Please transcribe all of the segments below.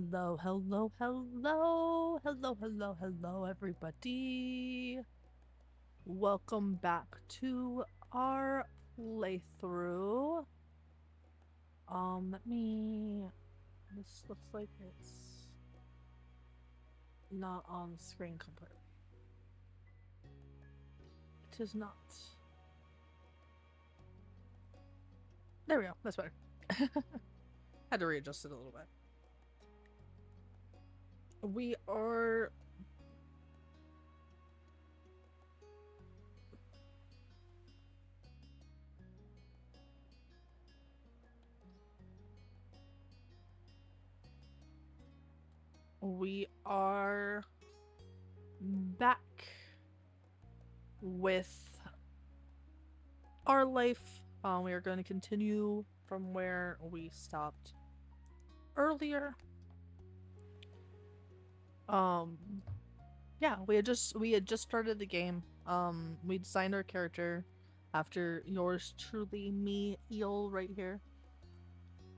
Hello, hello, hello, hello, hello, hello, everybody. Welcome back to our playthrough. Let me. This looks like it's not on the screen completely. It is not. There we go. That's better. Had to readjust it a little bit. We are. We are back with our life. We are going to continue from where we stopped earlier. Um, yeah, we had just started the game. We designed our character after yours truly, me, Eel, right here,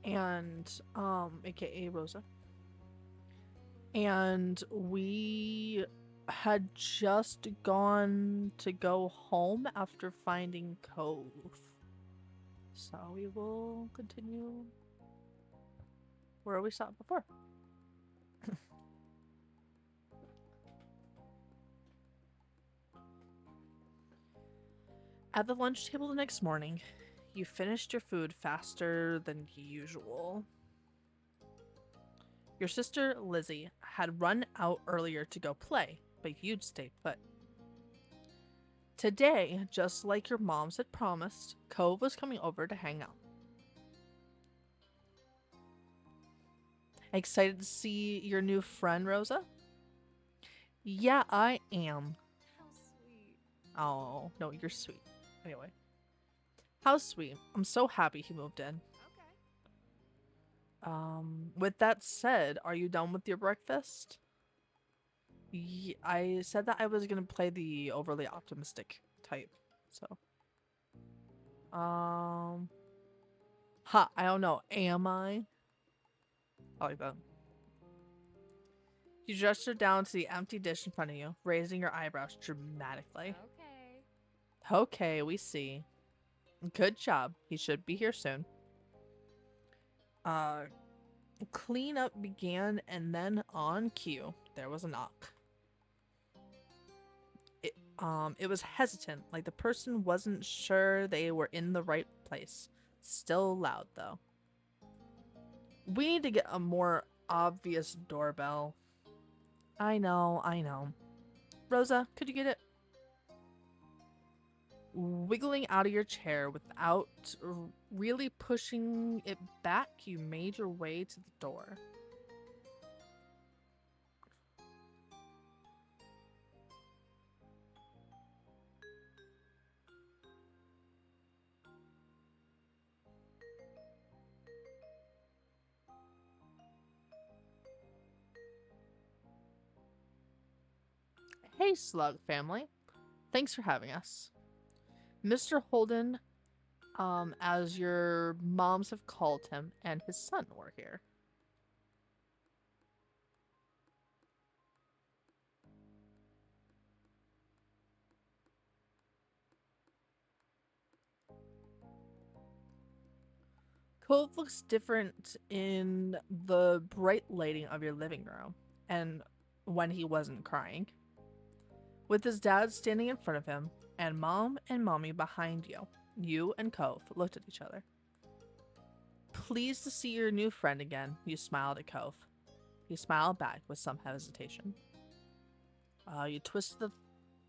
and aka Rosa, and we had just gone to go home after finding Cove. So we will continue where we stopped before. At the lunch table the next morning, you finished your food faster than usual. Your sister, Lizzie, had run out earlier to go play, but you'd stay put. Today, just like your moms had promised, Cove was coming over to hang out. Excited to see your new friend, Rosa? Yeah, I am. How sweet. Oh, no, you're sweet. Anyway. How sweet. I'm so happy he moved in. Okay. With that said, are you done with your breakfast? I said that I was gonna play the overly optimistic type, so. I don't know. Am I? I like that. You gestured down to the empty dish in front of you, raising your eyebrows dramatically. Okay. Okay, we see. Good job. He should be here soon. Uh, Cleanup began, and then on cue, there was a knock. It was hesitant, like the person wasn't sure they were in the right place. Still loud, though. We need to get a more obvious doorbell. I know, I know. Rosa, could you get it? Wiggling out of your chair without really pushing it back, you made your way to the door. Hey, Slug family. Thanks for having us. Mr. Holden, as your moms have called him, and his son were here. Cove looks different in the bright lighting of your living room, and when he wasn't crying. With his dad standing in front of him, and mom and mommy behind you, you and Cove looked at each other. Pleased to see your new friend again, you smiled at Cove. He smiled back with some hesitation. You twisted the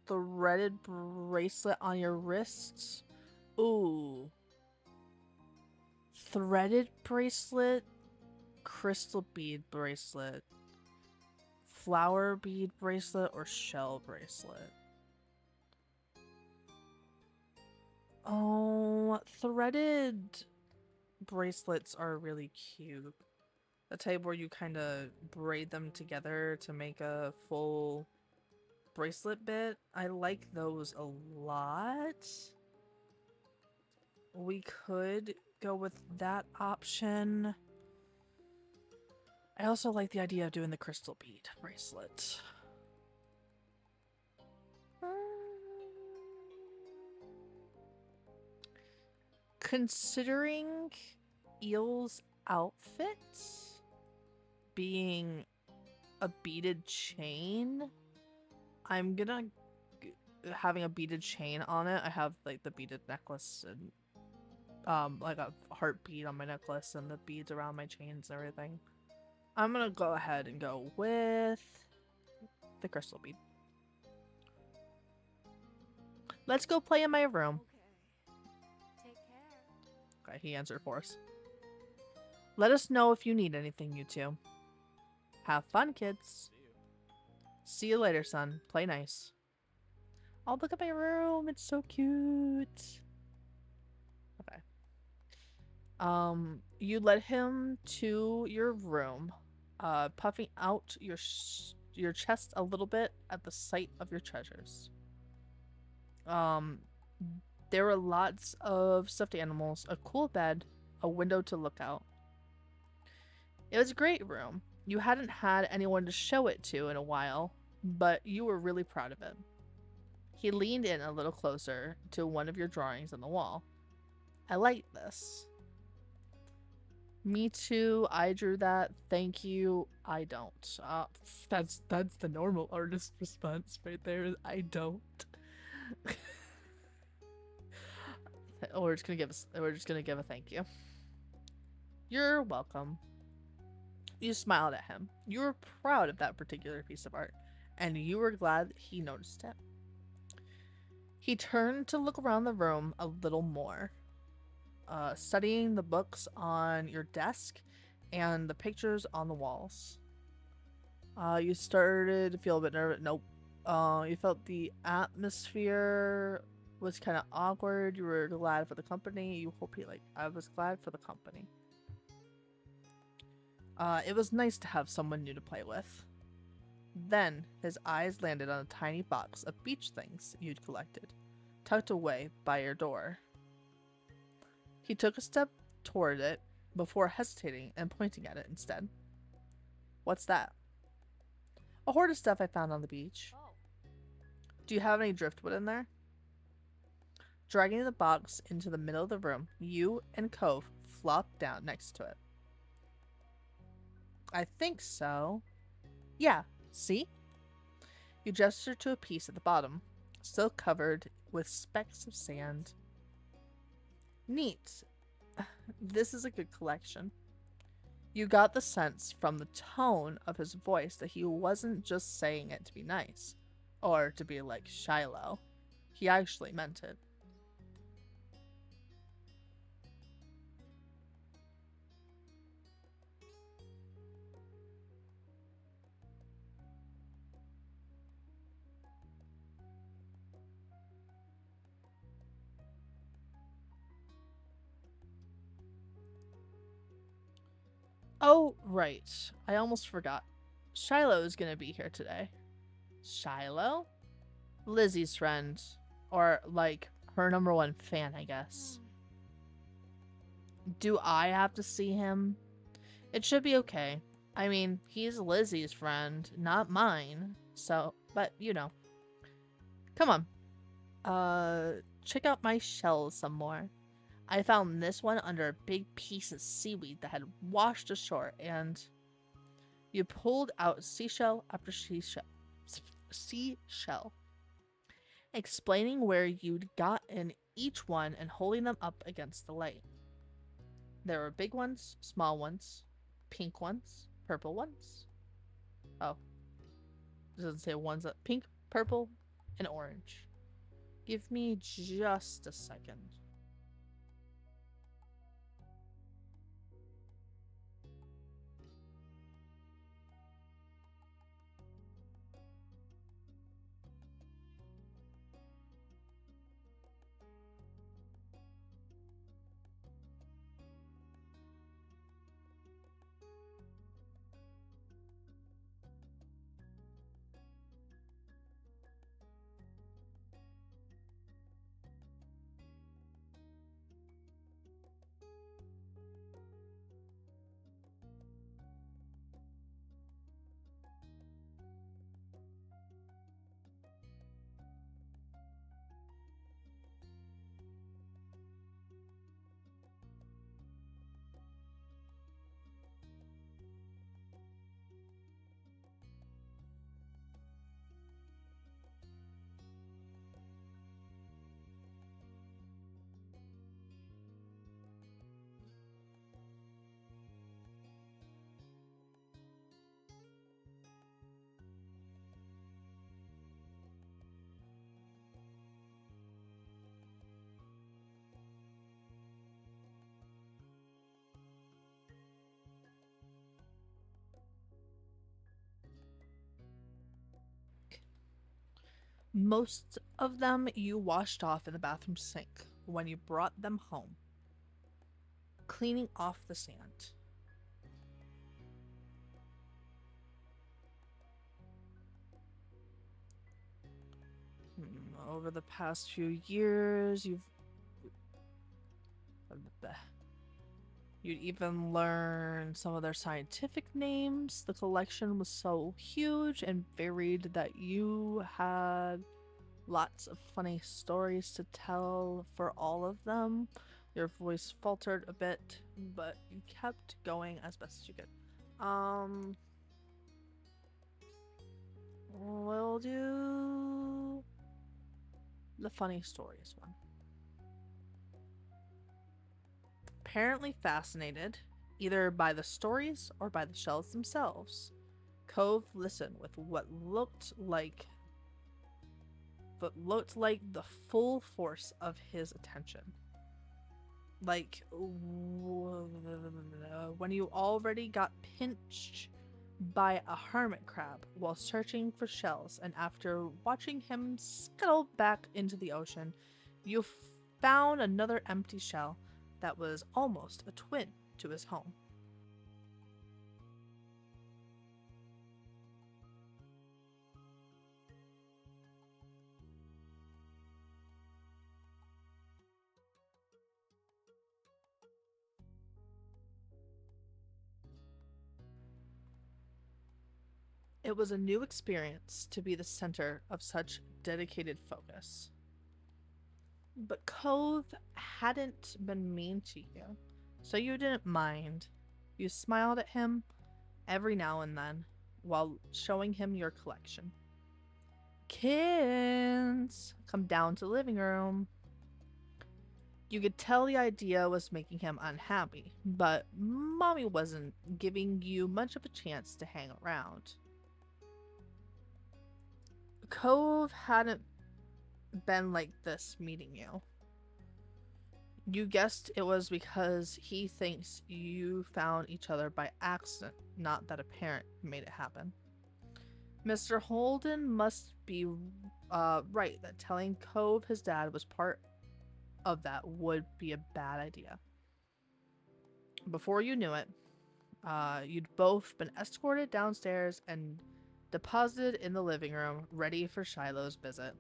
threaded bracelet on your wrists. Ooh. Threaded bracelet, crystal bead bracelet, flower bead bracelet, or shell bracelet? Oh, threaded bracelets are really cute. The type where you kind of braid them together to make a full bracelet bit. I like those a lot. We could go with that option. I also like the idea of doing the crystal bead bracelet. Considering Eel's outfit being a beaded chain, I'm gonna having a beaded chain on it. I have like the beaded necklace and like a heart bead on my necklace and the beads around my chains and everything. I'm gonna go ahead and go with the crystal bead. Let's go play in my room. Okay. Take care. Okay, he answered for us. Let us know if you need anything, you two. Have fun, kids. See you later, son. Play nice. Oh, look at my room. It's so cute. Okay. You led him to your room, puffing out your chest a little bit at the sight of your treasures. Um, there were lots of stuffed animals, a cool bed, a window to look out. It was a great room. You hadn't had anyone to show it to in a while, but you were really proud of it. He leaned in a little closer to one of your drawings on the wall. I like this. Me too. I drew that. Thank you. I don't. That's the normal artist response right there. I don't. We're just gonna give a thank you. You're welcome. You smiled at him. You were proud of that particular piece of art, and you were glad he noticed it. He turned to look around the room a little more, studying the books on your desk and the pictures on the walls. You started to feel a bit nervous. Nope. You felt the atmosphere was kind of awkward. You were glad for the company. You hope he I was glad for the company. It was nice to have someone new to play with. Then his eyes landed on a tiny box of beach things you'd collected, tucked away by your door. He took a step toward it before hesitating and pointing at it instead. What's that? A hoard of stuff I found on the beach. Oh. Do you have any driftwood in there? Dragging the box into the middle of the room, you and Cove flopped down next to it. I think so. Yeah, see? You gestured to a piece at the bottom, still covered with specks of sand. Neat. This is a good collection. You got the sense from the tone of his voice that he wasn't just saying it to be nice, or to be like Shiloh. He actually meant it. Oh, right. I almost forgot. Shiloh is gonna be here today. Shiloh? Lizzie's friend. Or, like, her number one fan, I guess. Do I have to see him? It should be okay. I mean, he's Lizzie's friend, not mine. So, but, you know. Come on. Check out my shells some more. I found this one under a big piece of seaweed that had washed ashore, and you pulled out seashell after seashell, explaining where you'd gotten each one and holding them up against the light. There were big ones, small ones, pink ones, purple ones. Oh, it doesn't say ones that pink, purple, and orange. Give me just a second. Most of them you washed off in the bathroom sink when you brought them home, cleaning off the sand. Over the past few years, you'd even learn some of their scientific names. The collection was so huge and varied that you had lots of funny stories to tell for all of them. Your voice faltered a bit, but you kept going as best as you could. We'll do the funny stories one. Apparently fascinated, either by the stories or by the shells themselves, Cove listened with what looked like the full force of his attention. Like when you already got pinched by a hermit crab while searching for shells, and after watching him scuttle back into the ocean, you found another empty shell that was almost a twin to his home. It was a new experience to be the center of such dedicated focus. But Cove hadn't been mean to you, so you didn't mind. You smiled at him every now and then while showing him your collection. Kids, come down to the living room. You could tell the idea was making him unhappy, but Mommy wasn't giving you much of a chance to hang around. Cove hadn't been like this meeting you. You guessed it was because he thinks you found each other by accident, not that a parent made it happen. Mr. Holden must be right that telling Cove his dad was part of that would be a bad idea. Before you knew it, you'd both been escorted downstairs and deposited in the living room, ready for Shiloh's visit.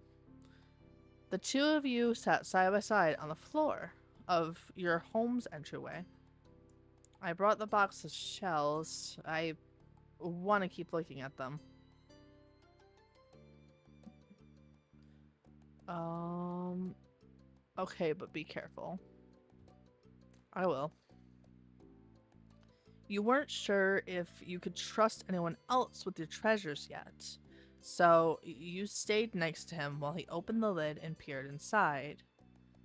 The two of you sat side by side on the floor of your home's entryway. I brought the box of shells. I want to keep looking at them. Okay, but be careful. I will. You weren't sure if you could trust anyone else with your treasures yet, so you stayed next to him while he opened the lid and peered inside.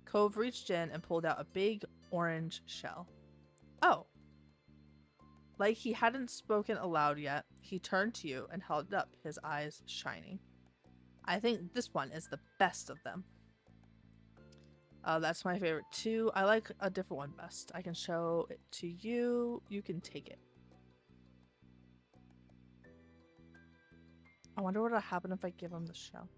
Cove reached in and pulled out a big orange shell. Oh. Like he hadn't spoken aloud yet, he turned to you and held it up, his eyes shining. I think this one is the best of them. That's my favorite too. I like a different one best. I can show it to you. You can take it. I wonder what will happen if I give him the shell.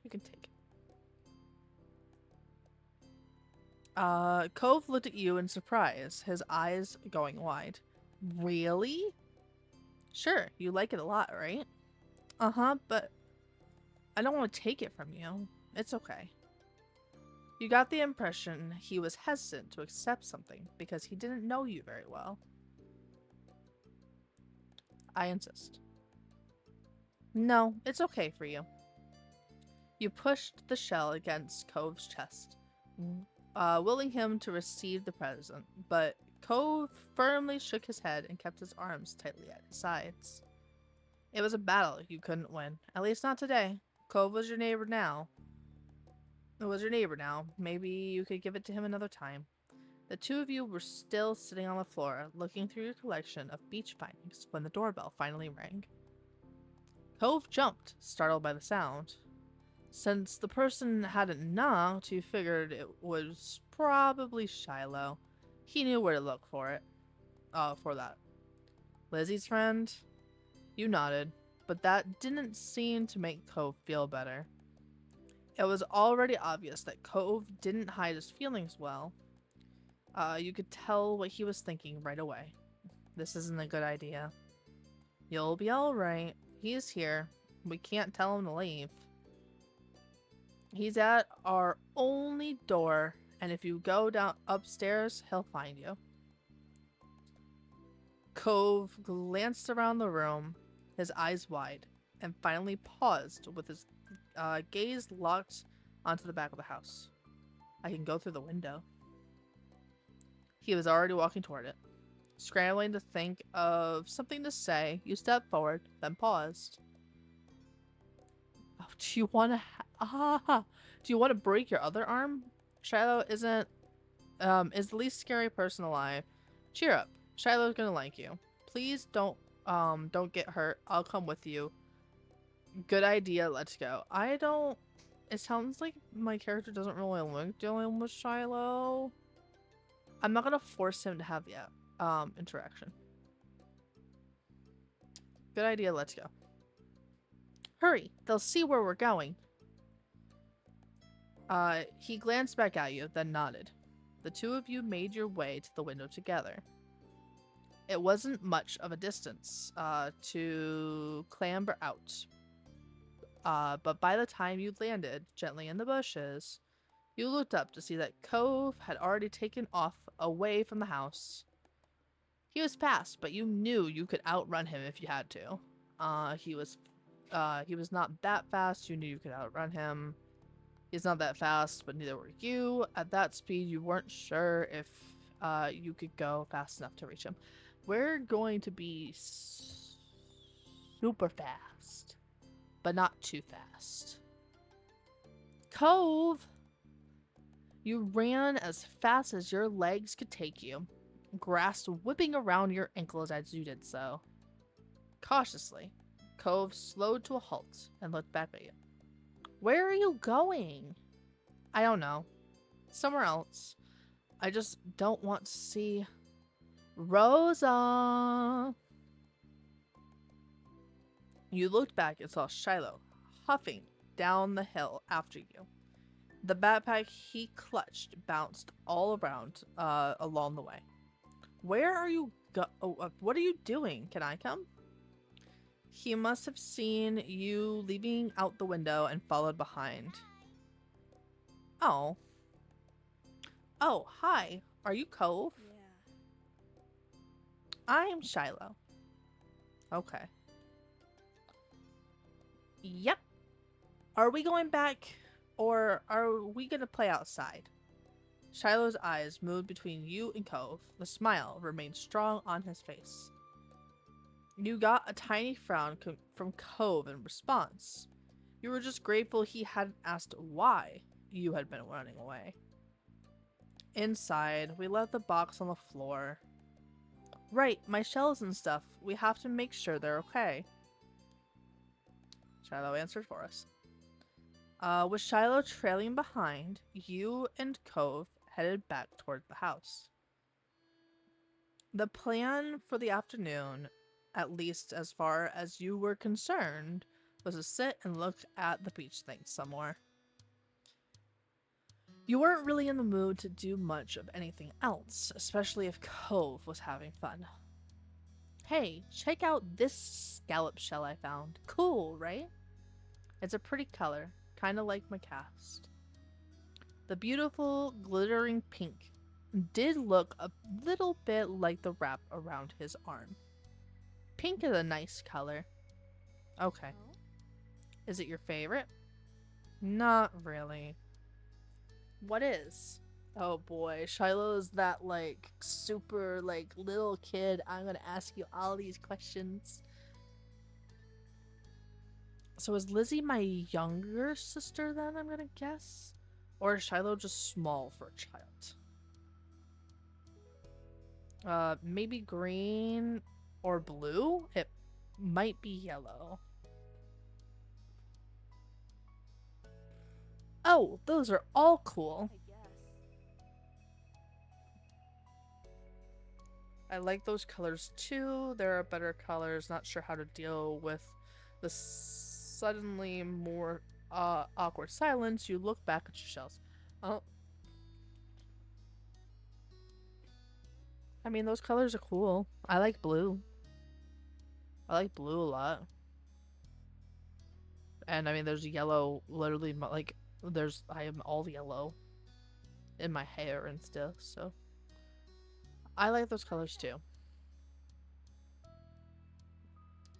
You can take it. Cove looked at you in surprise, his eyes going wide. Really? Sure, you like it a lot, right? Uh-huh, but I don't want to take it from you. It's okay. You got the impression he was hesitant to accept something because he didn't know you very well. I insist. No, it's okay for you. You pushed the shell against Cove's chest, willing him to receive the present, but Cove firmly shook his head and kept his arms tightly at his sides. It was a battle you couldn't win, at least not today. Cove was your neighbor now. It was your neighbor now. Maybe you could give it to him another time. The two of you were still sitting on the floor, looking through your collection of beach findings when the doorbell finally rang. Cove jumped, startled by the sound. Since the person hadn't knocked, you figured it was probably Shiloh. He knew where to look for it. For that. Lizzie's friend? You nodded, but that didn't seem to make Cove feel better. It was already obvious that Cove didn't hide his feelings well. You could tell what he was thinking right away. This isn't a good idea. You'll be alright. He's here. We can't tell him to leave. He's at our only door, and if you go down upstairs, he'll find you. Cove glanced around the room, his eyes wide, and finally paused with his gaze locked onto the back of the house. I can go through the window. He was already walking toward it. Scrambling to think of something to say, you stepped forward, then paused. Oh, do you want to? Do you want to break your other arm? Shiloh is the least scary person alive. Cheer up. Shiloh's gonna like you. Please don't get hurt. I'll come with you. Good idea. Let's go. It sounds like my character doesn't really like dealing with Shiloh. I'm not gonna force him to have the interaction. Good idea. Let's go. Hurry. They'll see where we're going. He glanced back at you, then nodded. The two of you made your way to the window together. It wasn't much of a distance to clamber out. But by the time you landed gently in the bushes, you looked up to see that Cove had already taken off away from the house. He was fast, but you knew you could outrun him if you had to. He was not that fast. You knew you could outrun him. He's not that fast, but neither were you. At that speed, you weren't sure if you could go fast enough to reach him. We're going to be super fast, but not too fast. Cove! You ran as fast as your legs could take you, grass whipping around your ankles as you did so. Cautiously, Cove slowed to a halt and looked back at you. Where are you going? I don't know. Somewhere else. I just don't want to see Rosa. You looked back and saw Shiloh huffing down the hill after you. The backpack he clutched bounced all around along the way. Where are you what are you doing? Can I come? He must have seen you leaving out the window and followed behind. Oh. Oh, hi. Are you Cove? Yeah. I'm Shiloh. Okay. Yep. Are we going back, or are we gonna play outside? Shiloh's eyes moved between you and Cove. The smile remained strong on his face. You got a tiny frown from Cove in response. You were just grateful he hadn't asked why you had been running away. Inside, we left the box on the floor. Right, my shells and stuff. We have to make sure they're okay. Shiloh answered for us. With Shiloh trailing behind, you and Cove headed back toward the house. The plan for the afternoon, at least as far as you were concerned, was to sit and look at the beach thing some more. You weren't really in the mood to do much of anything else, especially if Cove was having fun. Hey, check out this scallop shell I found. Cool, right? It's a pretty color, kind of like my cast. The beautiful, glittering pink did look a little bit like the wrap around his arm. Pink is a nice color. Okay. Oh? Is it your favorite? Not really. What is? Oh boy, Shiloh's that like super like little kid. I'm gonna ask you all these questions. So is Lizzie my younger sister then, I'm gonna guess? Or is Shiloh just small for a child? Maybe green or blue? It might be yellow. Oh, those are all cool. I guess. I like those colors too. There are better colors. Not sure how to deal with the suddenly more awkward silence. You look back at your shells. Oh, I mean, those colors are cool. I like blue. I like blue a lot. And I mean, there's yellow, literally, like, I am all yellow in my hair and stuff, so I like those colors too.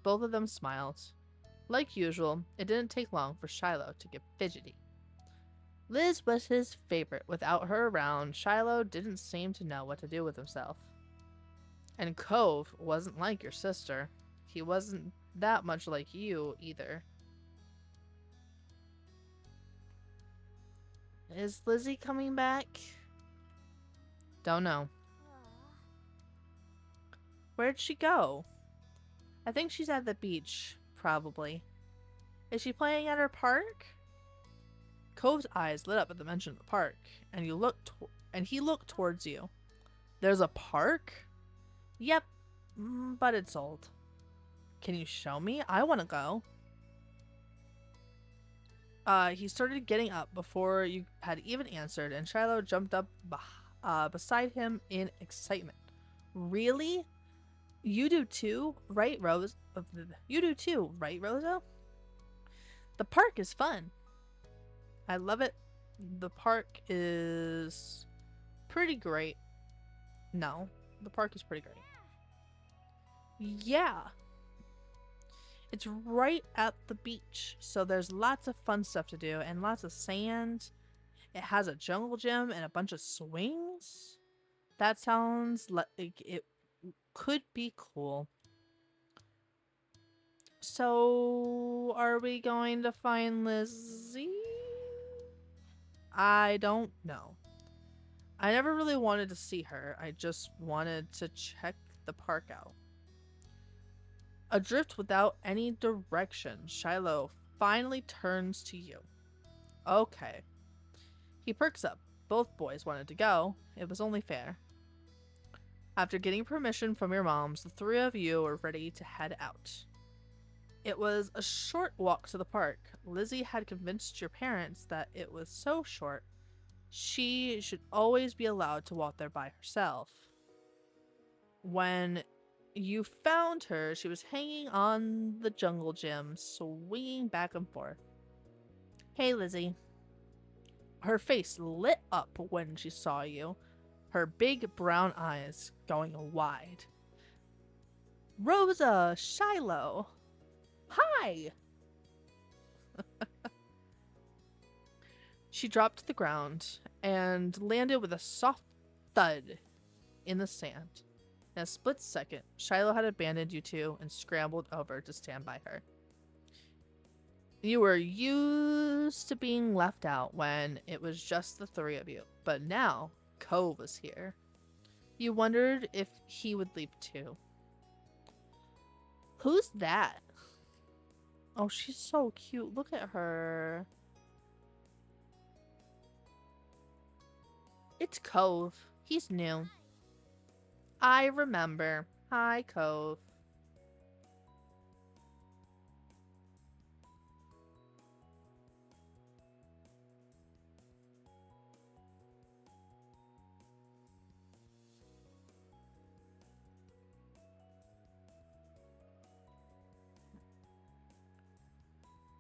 Both of them smiled. Like usual, it didn't take long for Shiloh to get fidgety. Liz was his favorite. Without her around, Shiloh didn't seem to know what to do with himself. And Cove wasn't like your sister. He wasn't that much like you either. Is Lizzie coming back? Don't know. Aw. Where'd she go? I think she's at the beach, probably. Is she playing at her park? Cove's eyes lit up at the mention of the park, and he looked towards you. There's a park? Yep, but it's old. Can you show me? I want to go. He started getting up before you had even answered, and Shiloh jumped up beside him in excitement. Really? You do too, right, Rose? You do too, right, Rosa? The park is fun. I love it. The park is pretty great. No, the park is pretty great. Yeah. It's right at the beach, so there's lots of fun stuff to do and lots of sand. It has a jungle gym and a bunch of swings. That sounds like it could be cool. So, are we going to find Lizzie? I don't know. I never really wanted to see her. I just wanted to check the park out. Adrift without any direction, Shiloh finally turns to you. Okay. He perks up. Both boys wanted to go. It was only fair. After getting permission from your moms, the three of you were ready to head out. It was a short walk to the park. Lizzie had convinced your parents that it was so short, she should always be allowed to walk there by herself. When you found her, she was hanging on the jungle gym, swinging back and forth. Hey, Lizzie. Her face lit up when she saw you, her big brown eyes going wide. Rosa, Shiloh. Hi! She dropped to the ground and landed with a soft thud in the sand. In a split second, Shiloh had abandoned you two and scrambled over to stand by her. You were used to being left out when it was just the three of you, but now Cove was here. You wondered if he would leave too. Who's that? Oh, she's so cute. Look at her. It's Cove. He's new. I remember. Hi, Cove.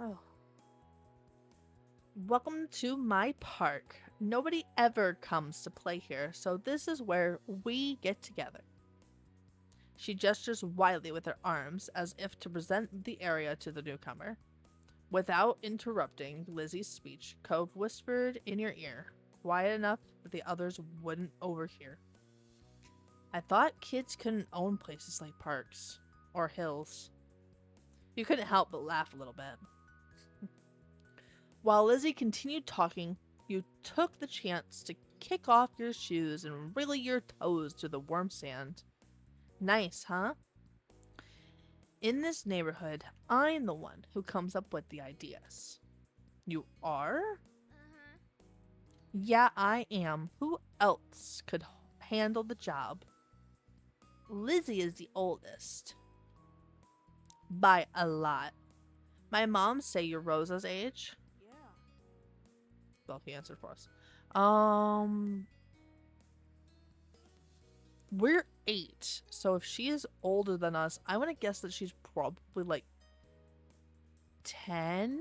Oh. Welcome to my park. Nobody ever comes to play here, so this is where we get together. She gestures wildly with her arms as if to present the area to the newcomer. Without interrupting Lizzie's speech, Cove whispered in your ear, quiet enough that the others wouldn't overhear. I thought kids couldn't own places like parks or hills. You couldn't help but laugh a little bit. While Lizzie continued talking, you took the chance to kick off your shoes and wriggle your toes to the warm sand. Nice, huh? In this neighborhood, I'm the one who comes up with the ideas. You are? Uh-huh. Yeah, I am. Who else could handle the job? Lizzie is the oldest by a lot. My mom say you're Rosa's age. Yeah. Well, he answered for us. Um, we're 8, so if she is older than us, I want to guess that she's probably like 10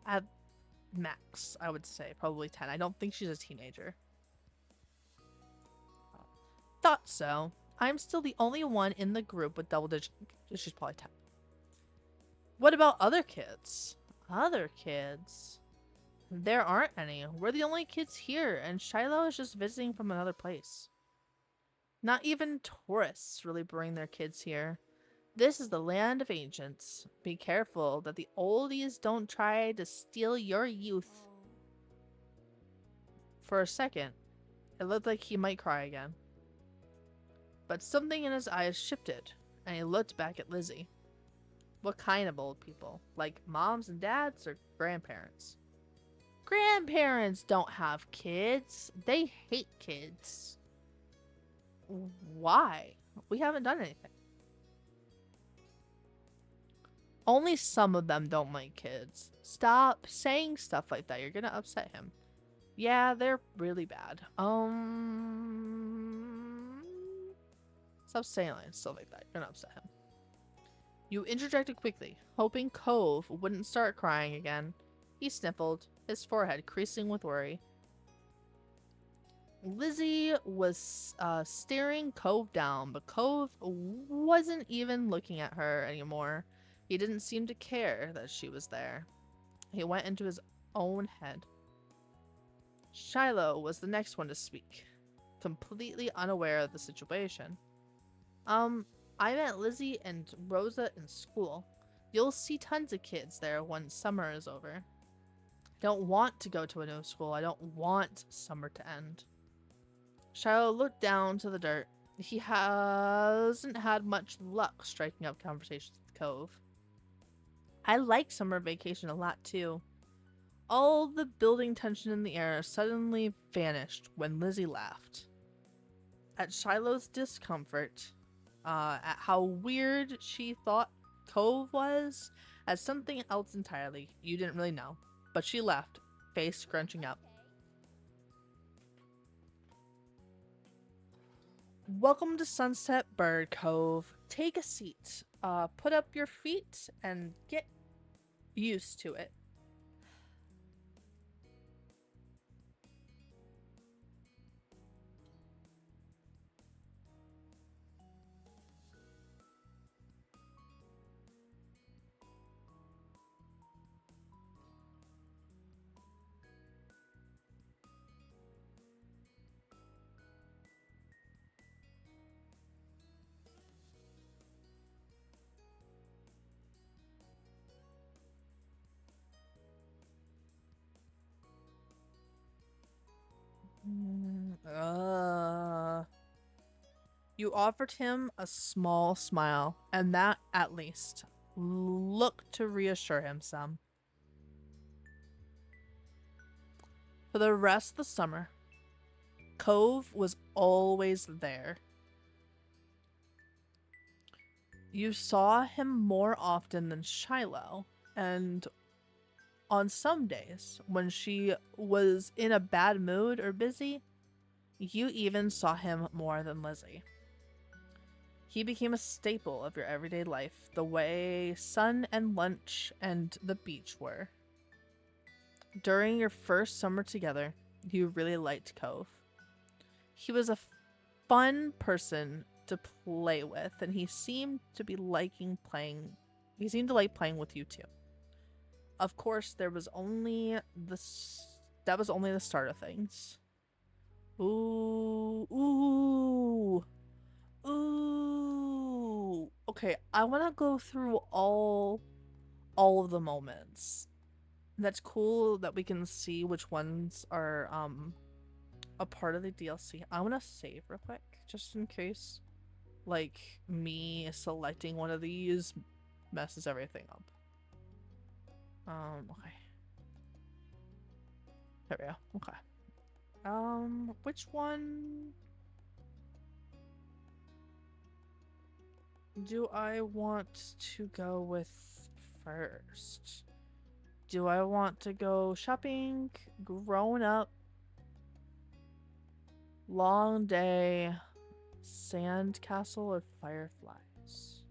at max. I would say probably 10. I don't think she's a teenager. Thought so. I'm still the only one in the group with double digit. She's probably 10. What about other kids? Other kids? There aren't any. We're the only kids here, and Shiloh is just visiting from another place. Not even tourists really bring their kids here. This is the land of ancients. Be careful that the oldies don't try to steal your youth. Oh. For a second, it looked like he might cry again. But something in his eyes shifted, and he looked back at Lizzie. What kind of old people? Like moms and dads or grandparents? Grandparents don't have kids. They hate kids. Why? We haven't done anything. Only some of them don't like kids. Stop saying stuff like that. You're gonna upset him. Yeah, they're really bad. Stop saying stuff like that. You're gonna upset him. You interjected quickly, hoping Cove wouldn't start crying again. He sniffled, his forehead creasing with worry. Lizzie was staring Cove down, but Cove wasn't even looking at her anymore. He didn't seem to care that she was there. He went into his own head. Shiloh was the next one to speak, completely unaware of the situation. I met Lizzie and Rosa in school. You'll see tons of kids there when summer is over. I don't want to go to a new school. I don't want summer to end. Shiloh looked down to the dirt. He hasn't had much luck striking up conversations with Cove. I like summer vacation a lot too. All the building tension in the air suddenly vanished when Lizzie laughed. At Shiloh's discomfort, at how weird she thought Cove was, at something else entirely you didn't really know. But she laughed, face scrunching up. Welcome to Sunset Bird Cove. Take a seat. Put up your feet and get used to it. You offered him a small smile, and that, at least, looked to reassure him some. For the rest of the summer, Cove was always there. You saw him more often than Shiloh, and on some days, when she was in a bad mood or busy, you even saw him more than Lizzie. He became a staple of your everyday life, the way sun and lunch and the beach were. During your first summer together, you really liked Cove. He was a fun person to play with, and he seemed to like playing with you too. Of course, that was only the start of things. Ooh. Okay, I want to go through all of the moments. That's cool that we can see which ones are a part of the DLC. I want to save real quick just in case like me selecting one of these messes everything up. Okay. There we go. Okay. Which one? do I want to go with first? Do I want to go shopping, grown up, long day, sand castle, or fireflies?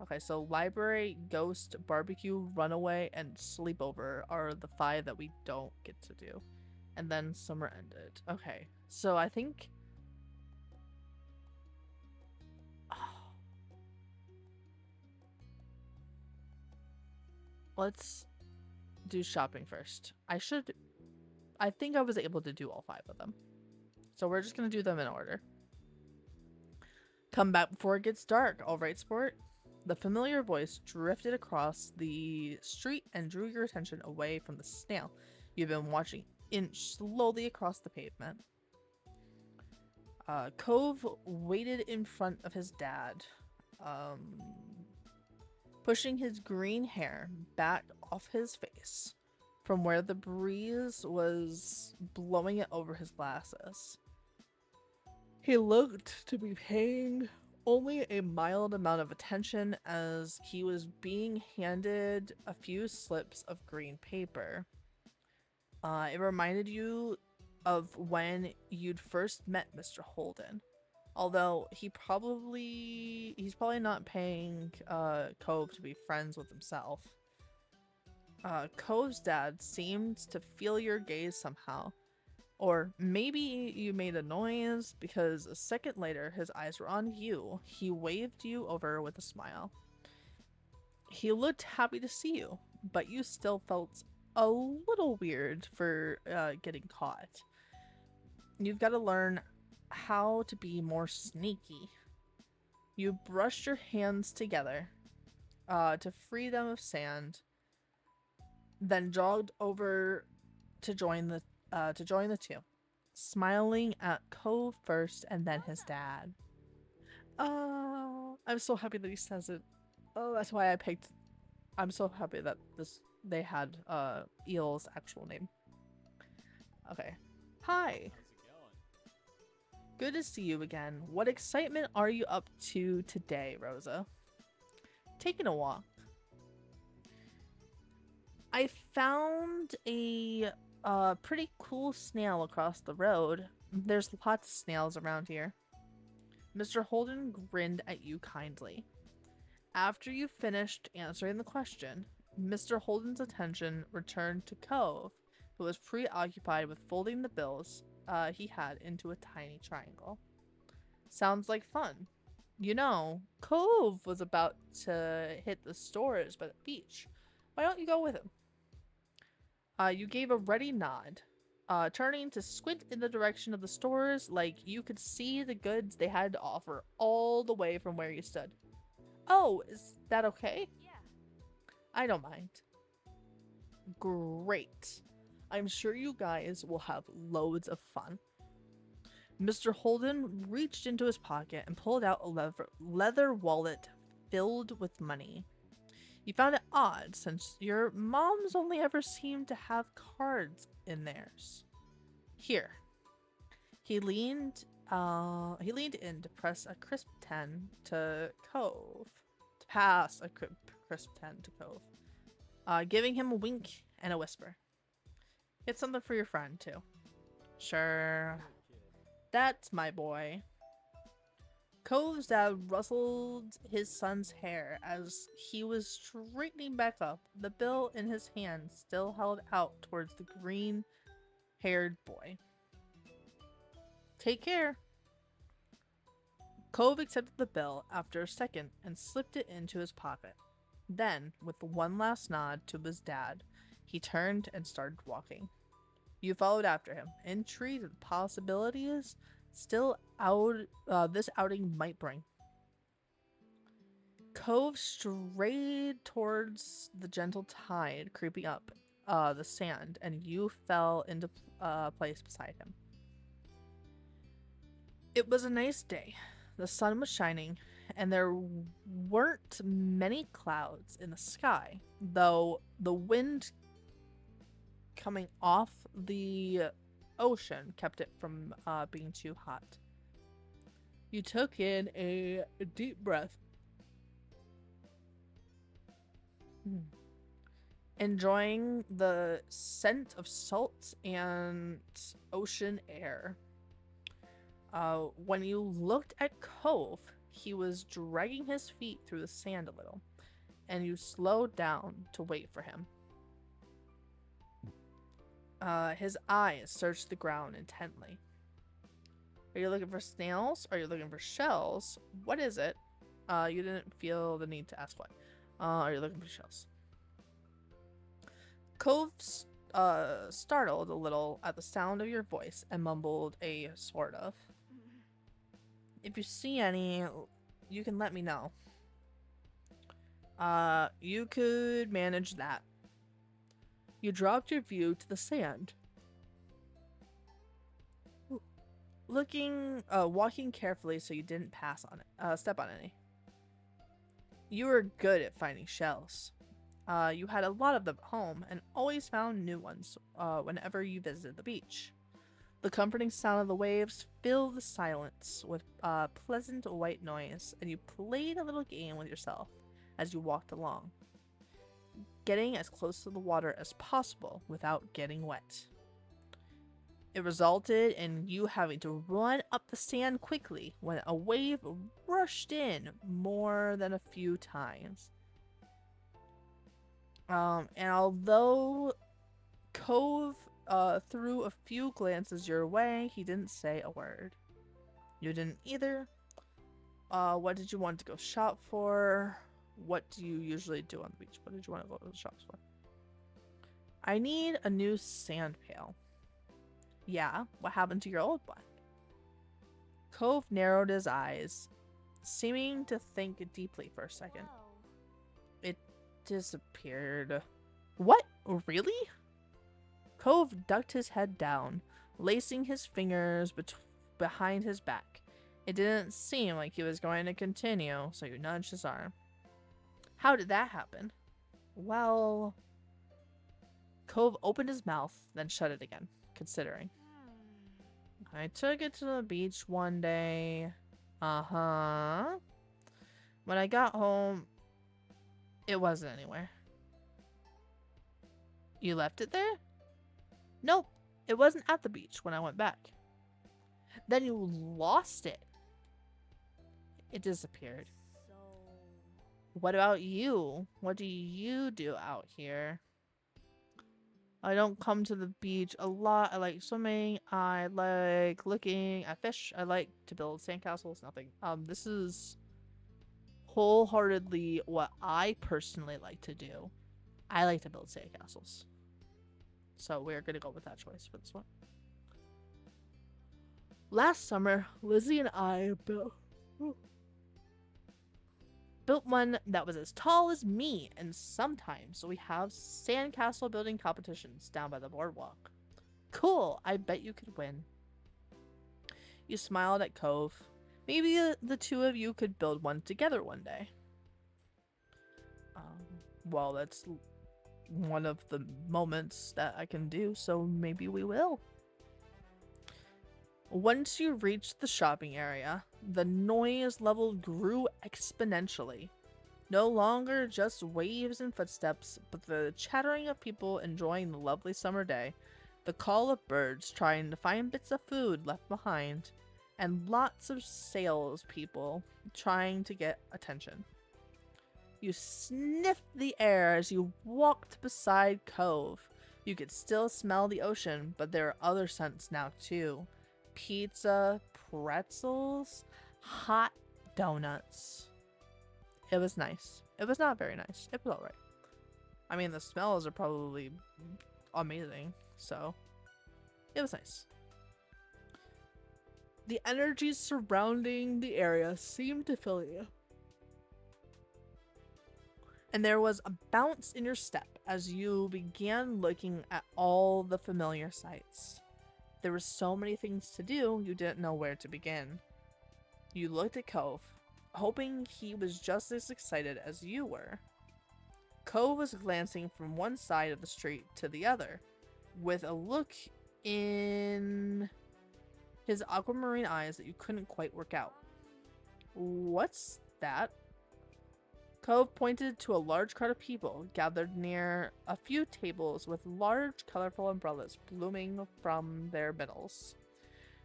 Okay, so library, ghost, barbecue, runaway, and sleepover are the 5 that we don't get to do. And then summer ended. Okay, so I think... let's do shopping first. I think I was able to do all 5 of them. So we're just gonna do them in order. Come back before it gets dark, alright, sport? The familiar voice drifted across the street and drew your attention away from the snail you've been watching inch slowly across the pavement. Cove waited in front of his dad, pushing his green hair back off his face from where the breeze was blowing it over his glasses. He looked to be paying only a mild amount of attention as he was being handed a few slips of green paper. It reminded you of when you'd first met Mr. Holden. Although he's probably not paying Cove to be friends with himself. Cove's dad seemed to feel your gaze somehow. Or maybe you made a noise because a second later his eyes were on you. He waved you over with a smile. He looked happy to see you, but you still felt a little weird for getting caught. You've got to learn how to be more sneaky. You brushed your hands together to free them of sand, then jogged over to join the two, smiling at Cove first and then his dad. Oh, I'm so happy that he says it. Oh, that's why I picked. I'm so happy that they had Eel's actual name. Okay. Hi. Good to see you again. What excitement are you up to today, Rosa? Taking a walk. I found a pretty cool snail across the road. There's lots of snails around here. Mr. Holden grinned at you kindly. After you finished answering the question, Mr. Holden's attention returned to Cove, who was preoccupied with folding the bills he had into a tiny triangle. Sounds like fun. You know, Cove was about to hit the stores by the beach. Why don't you go with him? You gave a ready nod, turning to squint in the direction of the stores like you could see the goods they had to offer all the way from where you stood. Oh, is that okay? Yeah. I don't mind. Great. I'm sure you guys will have loads of fun. Mr. Holden reached into his pocket and pulled out a leather wallet filled with money. You found it odd since your moms only ever seemed to have cards in theirs. Here. He leaned in to press a crisp 10 to Cove. To pass a crisp 10 to Cove. Giving him a wink and a whisper. Get something for your friend, too. Sure. That's my boy. Cove's dad rustled his son's hair as he was straightening back up, the bill in his hand still held out towards the green-haired boy. Take care. Cove accepted the bill after a second and slipped it into his pocket. Then, with one last nod to his dad, he turned and started walking. You followed after him, intrigued at the possibilities this outing might bring. Cove strayed towards the gentle tide creeping up the sand, and you fell into place beside him. It was a nice day. The sun was shining, and there weren't many clouds in the sky, though the wind coming off the ocean kept it from being too hot. You took in a deep breath, enjoying the scent of salt and ocean air. When you looked at Cove, he was dragging his feet through the sand a little, and you slowed down to wait for him. His eyes searched the ground intently. Are you looking for snails? Are you looking for shells? What is it? You didn't feel the need to ask what. Are you looking for shells? Cove's startled a little at the sound of your voice and mumbled a sort of. If you see any, you can let me know. You could manage that. You dropped your view to the sand. Walking carefully so you didn't step on any. You were good at finding shells. You had a lot of them at home and always found new ones whenever you visited the beach. The comforting sound of the waves filled the silence with pleasant white noise, and you played a little game with yourself as you walked along, getting as close to the water as possible without getting wet. It resulted in you having to run up the sand quickly when a wave rushed in more than a few times. And although Cove threw a few glances your way, he didn't say a word. You didn't either. What did you want to go shop for? What do you usually do on the beach? What did you want to go to the shops for? I need a new sand pail. Yeah, what happened to your old one? Cove narrowed his eyes, seeming to think deeply for a second. Whoa. It disappeared. What? Really? Cove ducked his head down, lacing his fingers behind his back. It didn't seem like he was going to continue, so you nudged his arm. How did that happen? Well... Cove opened his mouth, then shut it again, considering. I took it to the beach one day. Uh-huh. When I got home, it wasn't anywhere. You left it there? Nope, it wasn't at the beach when I went back. Then you lost it. It disappeared. So. What about you? What do you do out here? I don't come to the beach a lot. I like swimming. I like looking at fish. I like to build sandcastles. Nothing. This is wholeheartedly what I personally like to do. I like to build sandcastles. So we're gonna go with that choice for this one. Last summer, Lizzie and I built one that was as tall as me, and sometimes we have sandcastle building competitions down by the boardwalk. Cool, I bet you could win. You smiled at Cove. Maybe the two of you could build one together one day. Well, that's one of the moments that I can do, so maybe we will. Once you reached the shopping area, the noise level grew exponentially. No longer just waves and footsteps, but the chattering of people enjoying the lovely summer day, the call of birds trying to find bits of food left behind, and lots of salespeople trying to get attention. You sniffed the air as you walked beside Cove. You could still smell the ocean, but there are other scents now too. Pizza, pretzels, hot donuts. It was nice. It was not very nice. It was alright. I mean, the smells are probably amazing, so it was nice. The energies surrounding the area seemed to fill you. And there was a bounce in your step as you began looking at all the familiar sights. There were so many things to do, you didn't know where to begin. You looked at Cove, hoping he was just as excited as you were. Cove was glancing from one side of the street to the other, with a look in his aquamarine eyes that you couldn't quite work out. What's that? Cove pointed to a large crowd of people gathered near a few tables with large, colorful umbrellas blooming from their middles.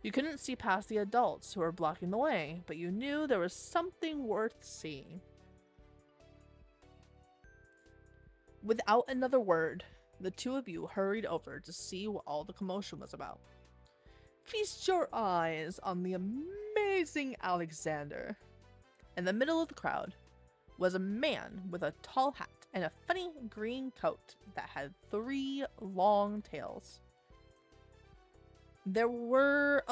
You couldn't see past the adults who were blocking the way, but you knew there was something worth seeing. Without another word, the two of you hurried over to see what all the commotion was about. Feast your eyes on the amazing Alexander. In the middle of the crowd was a man with a tall hat and a funny green coat that had 3 long tails. There was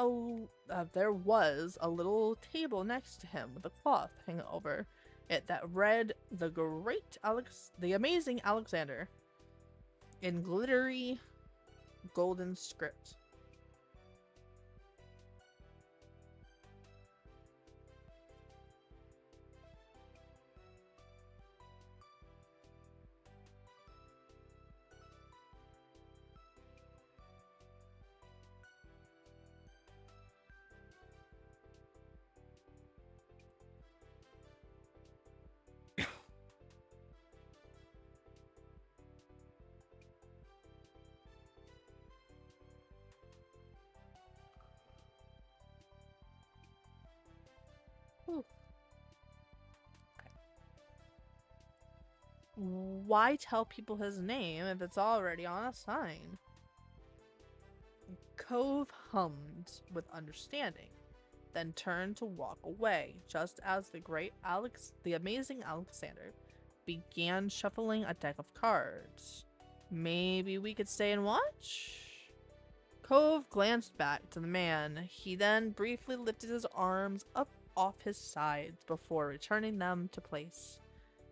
a little table next to him with a cloth hanging over it that read the amazing Alexander in glittery golden script. Ooh. Why tell people his name if it's already on a sign? Cove hummed with understanding, then turned to walk away just as the amazing Alexander began shuffling a deck of cards. Maybe we could stay and watch? Cove glanced back to the man. He then briefly lifted his arms up off his sides before returning them to place.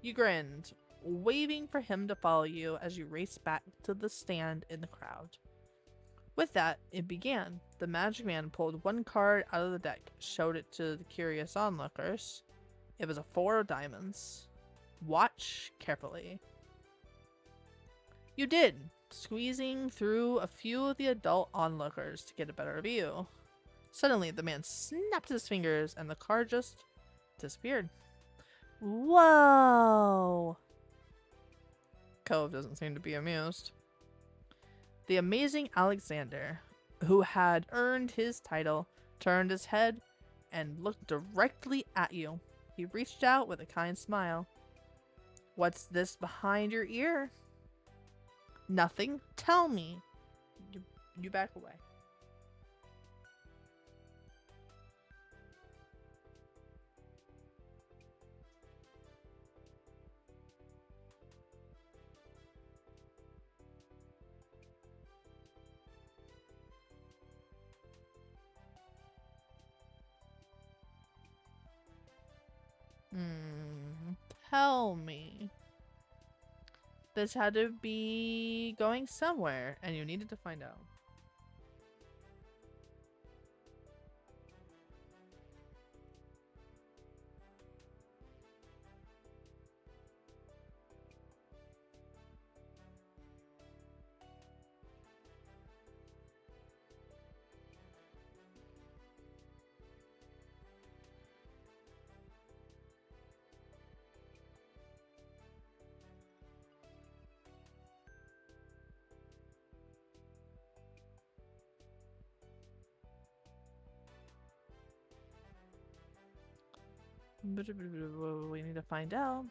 You grinned, waving for him to follow you as you raced back to the stand in the crowd. With that, it began. The magic man pulled one card out of the deck, showed it to the curious onlookers. It was a 4 of diamonds. Watch carefully. You did, squeezing through a few of the adult onlookers to get a better view. Suddenly, the man snapped his fingers and the card just disappeared. Whoa! Cove doesn't seem to be amused. The amazing Alexander, who had earned his title, turned his head and looked directly at you. He reached out with a kind smile. What's this behind your ear? Nothing. Tell me. You back away. Tell me. This had to be going somewhere, and you needed to find out. We need to find out.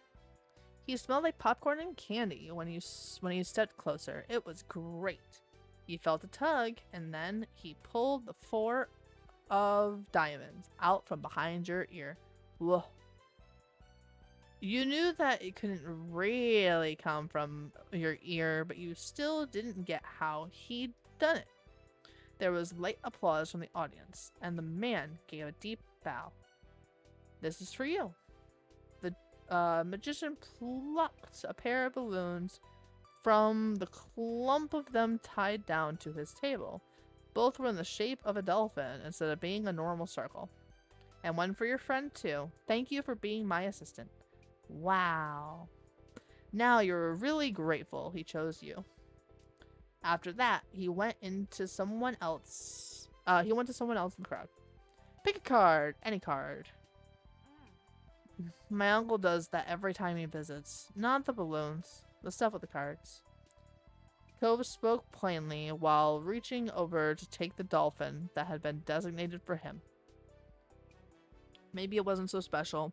He smelled like popcorn and candy when you stepped closer. It was great. You felt a tug, and then he pulled the 4 of diamonds out from behind your ear. Whoa. You knew that it couldn't really come from your ear, but you still didn't get how he'd done it. There was light applause from the audience, and the man gave a deep bow. This is for you. The magician plucked a pair of balloons from the clump of them tied down to his table. Both were in the shape of a dolphin instead of being a normal circle. And one for your friend too. Thank you for being my assistant. Wow. Now you're really grateful he chose you. After that, he went to someone else in the crowd. Pick a card, any card. My uncle does that every time he visits. Not the balloons, the stuff with the cards. Cove spoke plainly while reaching over to take the dolphin that had been designated for him. Maybe it wasn't so special.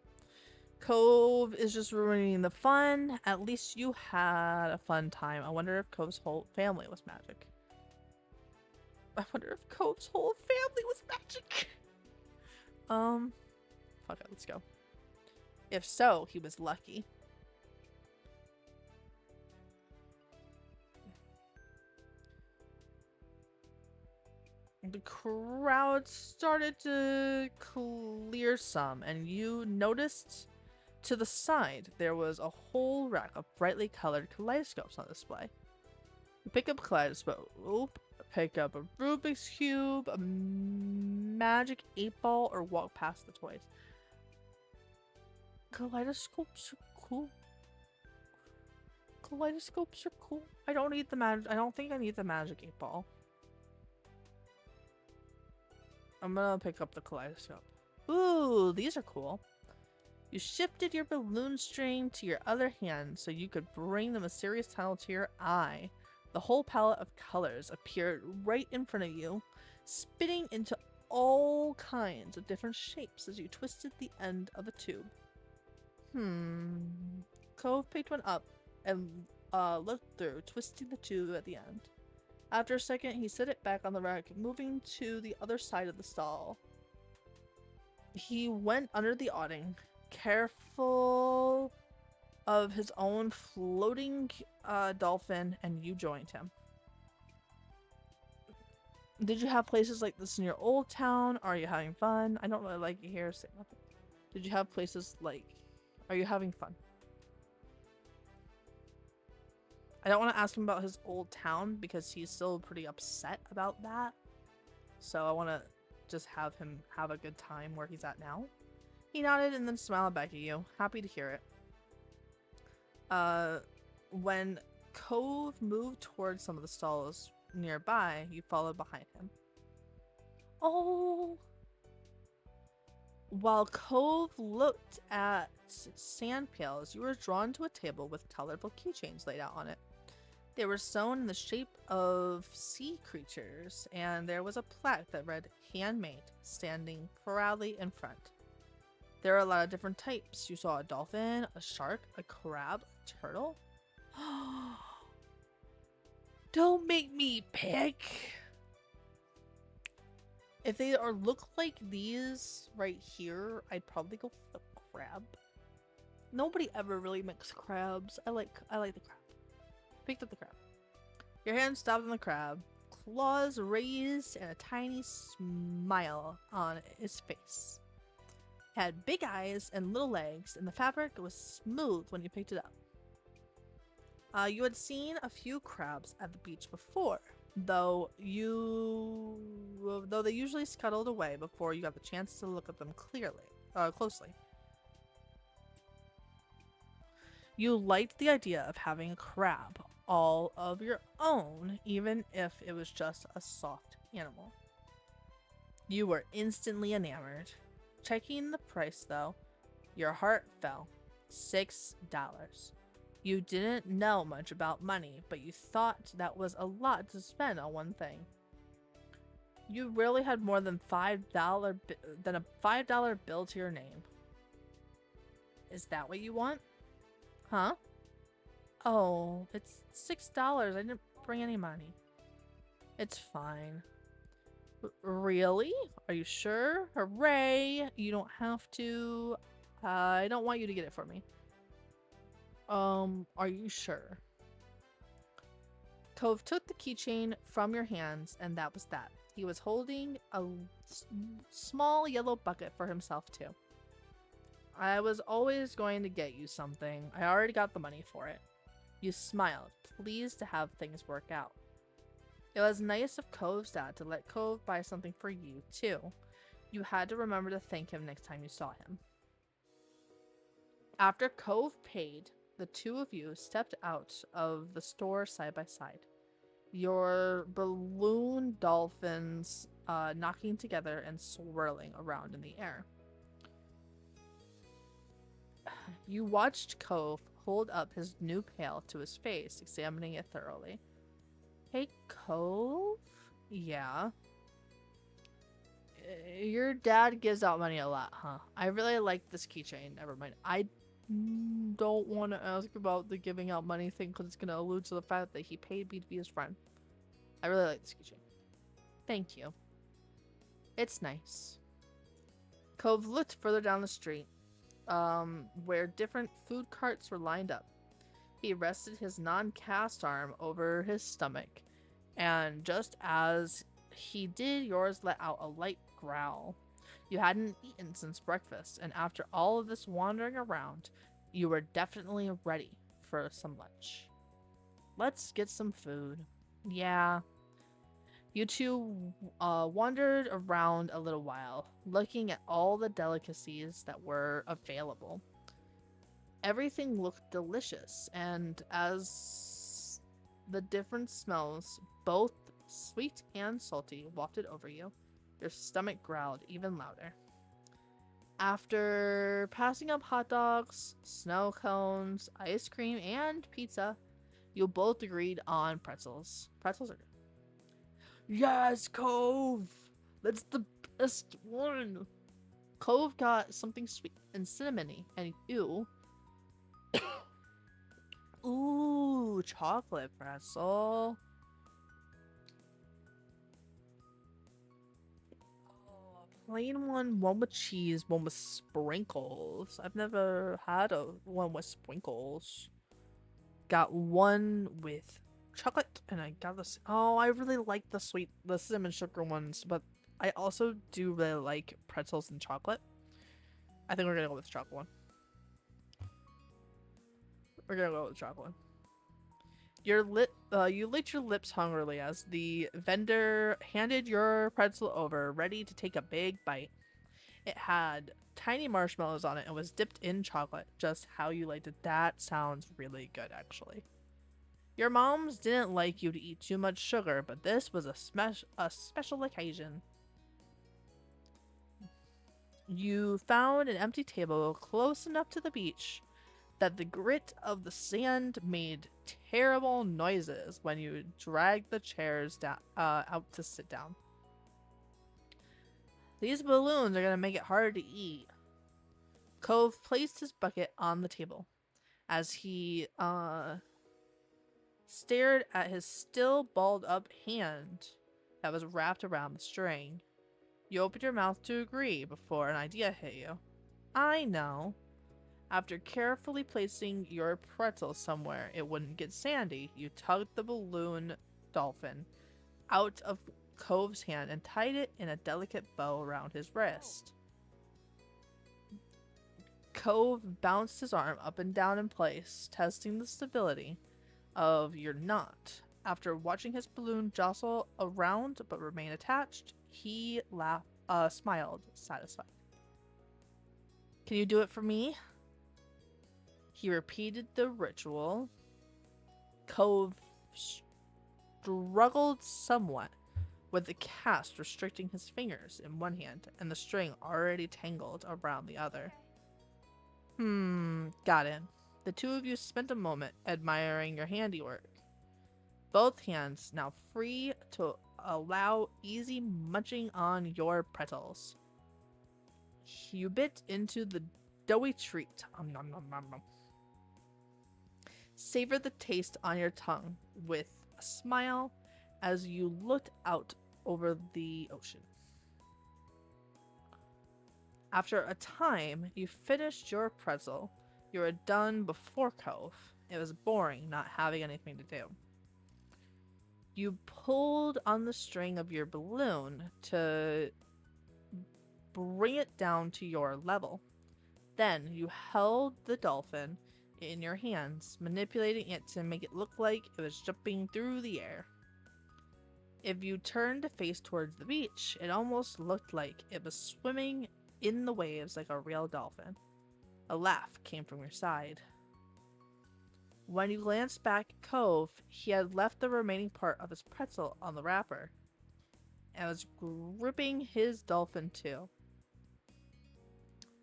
Cove is just ruining the fun. At least you had a fun time. I wonder if Cove's whole family was magic. I wonder if Cove's whole family was magic. Fuck it, let's go. If so, he was lucky. The crowd started to clear some, and you noticed to the side there was a whole rack of brightly colored kaleidoscopes on display. You pick up a kaleidoscope, pick up a Rubik's Cube, a magic 8-ball, or walk past the toys. Kaleidoscopes are cool. Kaleidoscopes are cool. I don't need the magic. I don't think I need the magic 8-ball. I'm gonna pick up the kaleidoscope. Ooh, these are cool. You shifted your balloon string to your other hand so you could bring the mysterious tunnel to your eye. The whole palette of colors appeared right in front of you, spitting into all kinds of different shapes as you twisted the end of the tube. Cove picked one up and looked through, twisting the tube at the end. After a second, he set it back on the rack, moving to the other side of the stall. He went under the awning, careful of his own floating dolphin, and you joined him. Did you have places like this in your old town? Are you having fun? I don't really like it here. Say nothing. Did you have places like... Are you having fun? I don't want to ask him about his old town because he's still pretty upset about that. So I want to just have him have a good time where he's at now. He nodded and then smiled back at you. Happy to hear it. When Cove moved towards some of the stalls nearby, you followed behind him. Oh! While Cove looked at sand pails, you were drawn to a table with colorful keychains laid out on it. They were sewn in the shape of sea creatures, and there was a plaque that read handmade, standing proudly in front. There are a lot of different types. You saw a dolphin, a shark, a crab, a turtle. Don't make me pick! If they are look like these right here, I'd probably go for the crab. Nobody ever really makes crabs. I like the crab. Picked up the crab. Your hand stopped on the crab, claws raised, and a tiny smile on his face. It had big eyes and little legs, and the fabric was smooth when you picked it up. You had seen a few crabs at the beach before, though they usually scuttled away before you got the chance to look at them closely. You liked the idea of having a crab all of your own, even if it was just a soft animal. You were instantly enamored. Checking the price, though, your heart fell. $6. You didn't know much about money, but you thought that was a lot to spend on one thing. You rarely had more than a $5 bill to your name. Is that what you want? Huh? Oh, it's $6. I didn't bring any money. It's fine. Really? Are you sure? Hooray! You don't have to. I don't want you to get it for me. Are you sure? Cove took the keychain from your hands, and that was that. He was holding a small yellow bucket for himself, too. I was always going to get you something. I already got the money for it. You smiled, pleased to have things work out. It was nice of Cove's dad to let Cove buy something for you, too. You had to remember to thank him next time you saw him. After Cove paid, the two of you stepped out of the store side by side. Your balloon dolphins knocking together and swirling around in the air. You watched Cove hold up his new pail to his face, examining it thoroughly. Hey, Cove? Yeah. Your dad gives out money a lot, huh? I really like this keychain. Never mind. I don't want to ask about the giving out money thing because it's going to allude to the fact that he paid me to be his friend. I really like this keychain. Thank you. It's nice. Cove looked further down the street, where different food carts were lined up. He rested his non-cast arm over his stomach, and just as he did, yours let out a light growl. You hadn't eaten since breakfast, and after all of this wandering around, you were definitely ready for some lunch. Let's get some food. Yeah. You two wandered around a little while, looking at all the delicacies that were available. Everything looked delicious, and as the different smells, both sweet and salty, wafted over you, your stomach growled even louder. After passing up hot dogs, snow cones, ice cream, and pizza, you both agreed on pretzels. Pretzels are good. Yes, Cove! That's the best one! Cove got something sweet and cinnamony, and you. Ooh, chocolate pretzel. Oh, plain one with cheese, one with sprinkles. I've never had a one with sprinkles. Got one with chocolate, and I got this. Oh, I really like the cinnamon sugar ones, but I also do really like pretzels and chocolate. I think we're gonna go with the chocolate one. We're gonna go with the chocolate one. You licked your lips hungrily as the vendor handed your pretzel over, ready to take a big bite. It had tiny marshmallows on it and was dipped in chocolate, just how you liked it. That sounds really good, actually. Your moms didn't like you to eat too much sugar, but this was a special occasion. You found an empty table close enough to the beach that the grit of the sand made terrible noises when you dragged the chairs out to sit down. These balloons are gonna make it hard to eat. Cove placed his bucket on the table as he stared at his still balled up hand that was wrapped around the string. You opened your mouth to agree before an idea hit you. I know. After carefully placing your pretzel somewhere it wouldn't get sandy, you tugged the balloon dolphin out of Cove's hand and tied it in a delicate bow around his wrist. Cove bounced his arm up and down in place, testing the stability of your knot. After watching his balloon jostle around but remain attached, he smiled, satisfied. Can you do it for me? He repeated the ritual. Cove struggled somewhat, with the cast restricting his fingers in one hand and the string already tangled around the other. Got it. The two of you spent a moment admiring your handiwork. Both hands now free to allow easy munching on your pretzels. You bit into the doughy treat. Nom, nom, nom, nom. Savor the taste on your tongue with a smile as you looked out over the ocean. After a time, you finished your pretzel. You were done before Cove. It was boring not having anything to do. You pulled on the string of your balloon to bring it down to your level. Then you held the dolphin in your hands, manipulating it to make it look like it was jumping through the air. If you turned to face towards the beach, it almost looked like it was swimming in the waves like a real dolphin. A laugh came from your side. When you glanced back at Cove, he had left the remaining part of his pretzel on the wrapper and was gripping his dolphin too.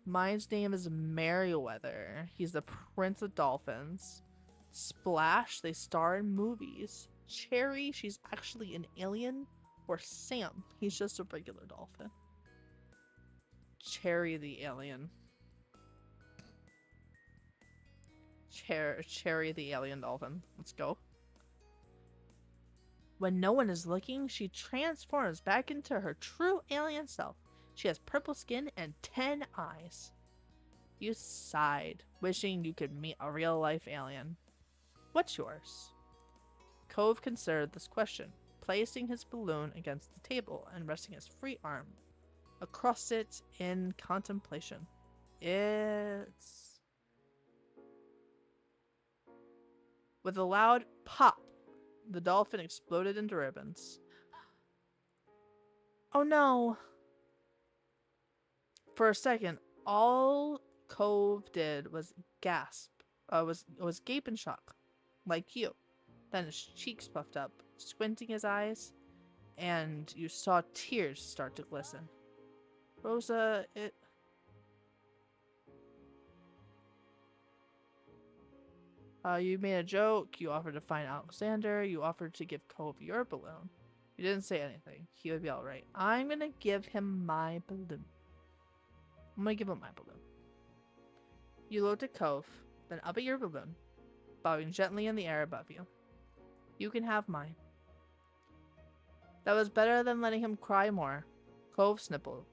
Mine's name is Merriweather. He's the Prince of Dolphins. Splash, they star in movies. Cherry, she's actually an alien. Or Sam, he's just a regular dolphin. Cherry the alien. Cherry the alien dolphin. Let's go. When no one is looking, she transforms back into her true alien self. She has purple skin and 10 eyes. You sighed, wishing you could meet a real-life alien. What's yours? Cove considered this question, placing his balloon against the table and resting his free arm across it in contemplation. It's... With a loud pop, the dolphin exploded into ribbons. Oh no! For a second, all Cove did was gasp, was gape in shock, like you. Then his cheeks puffed up, squinting his eyes, and you saw tears start to glisten. Rosa, you made a joke, you offered to find Alexander, you offered to give Cove your balloon. You didn't say anything. He would be alright. I'm gonna give him my balloon. I'm gonna give him my balloon. You looked at Cove, then up at your balloon, bowing gently in the air above you. You can have mine. That was better than letting him cry more. Cove sniffled,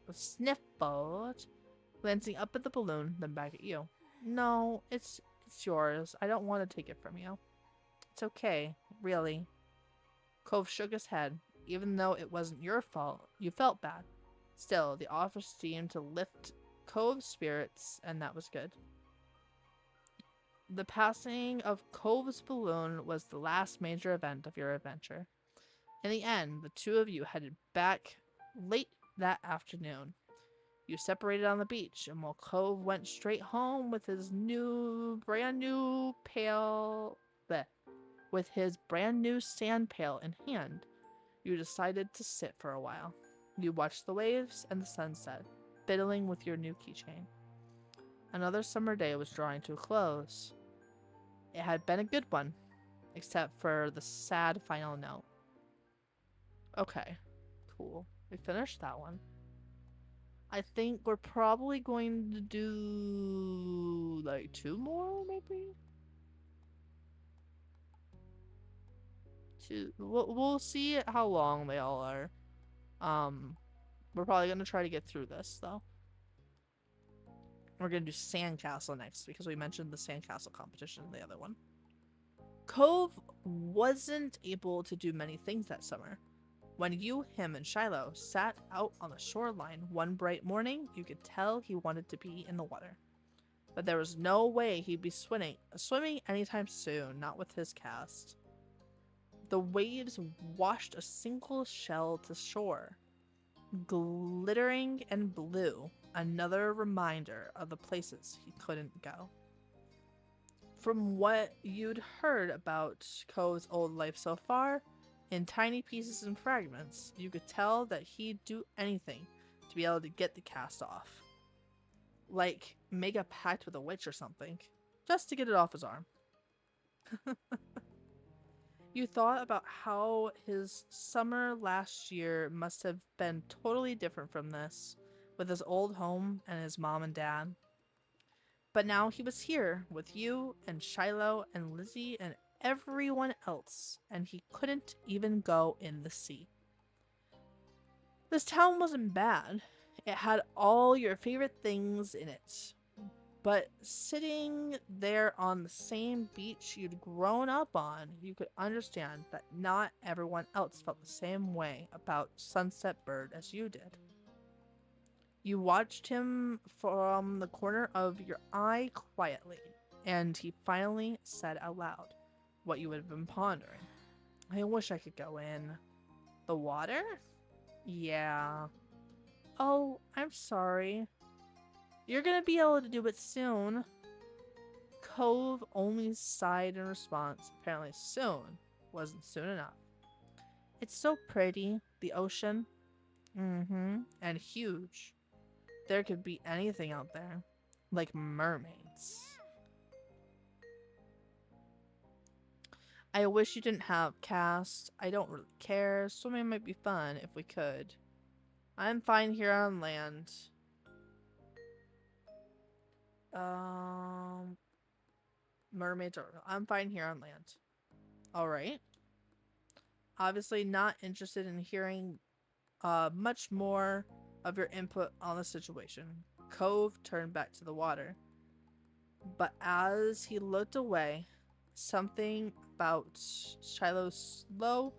glancing up at the balloon, then back at you. No, it's yours. I don't want to take it from you. It's okay, really. Cove shook his head. Even though it wasn't your fault, you felt bad. Still, the offer seemed to lift Cove's spirits, and that was good. The passing of Cove's balloon was the last major event of your adventure. In the end, the two of you headed back late that afternoon. You separated on the beach, and while Cove went straight home with his brand new sand pail in hand, you decided to sit for a while. You watched the waves and the sunset, fiddling with your new keychain. Another summer day was drawing to a close. It had been a good one, except for the sad final note. Okay, cool. We finished that one. I think we're probably going to do like 2 more, maybe? We'll see how long they all are. We're probably gonna try to get through this though. We're gonna do Sandcastle next because we mentioned the Sandcastle competition in the other one. Cove wasn't able to do many things that summer. When you, him, and Shiloh sat out on the shoreline one bright morning, you could tell he wanted to be in the water. But there was no way he'd be swimming anytime soon, not with his cast. The waves washed a single shell to shore, glittering and blue, another reminder of the places he couldn't go. From what you'd heard about Cove's old life so far, in tiny pieces and fragments, you could tell that he'd do anything to be able to get the cast off. Like, make a pact with a witch or something, just to get it off his arm. You thought about how his summer last year must have been totally different from this, with his old home and his mom and dad. But now he was here with you and Shiloh and Lizzie and everyone else, and he couldn't even go in the sea. This town wasn't bad. It had all your favorite things in it. But sitting there on the same beach you'd grown up on, you could understand that not everyone else felt the same way about Sunset Bird as you did. You watched him from the corner of your eye quietly, and he finally said out loud what you had been pondering. I wish I could go in. The water? Yeah. Oh, I'm sorry. You're gonna be able to do it soon. Cove only sighed in response. Apparently soon wasn't soon enough. It's so pretty, the ocean. And huge. There could be anything out there, like mermaids. I wish you didn't have cast. I don't really care. Swimming might be fun if we could. I'm fine here on land. Mermaids are. I'm fine here on land. Alright. Obviously not interested in hearing much more of your input on the situation. Cove turned back to the water. But as he looked away, something about Shiloh's slow,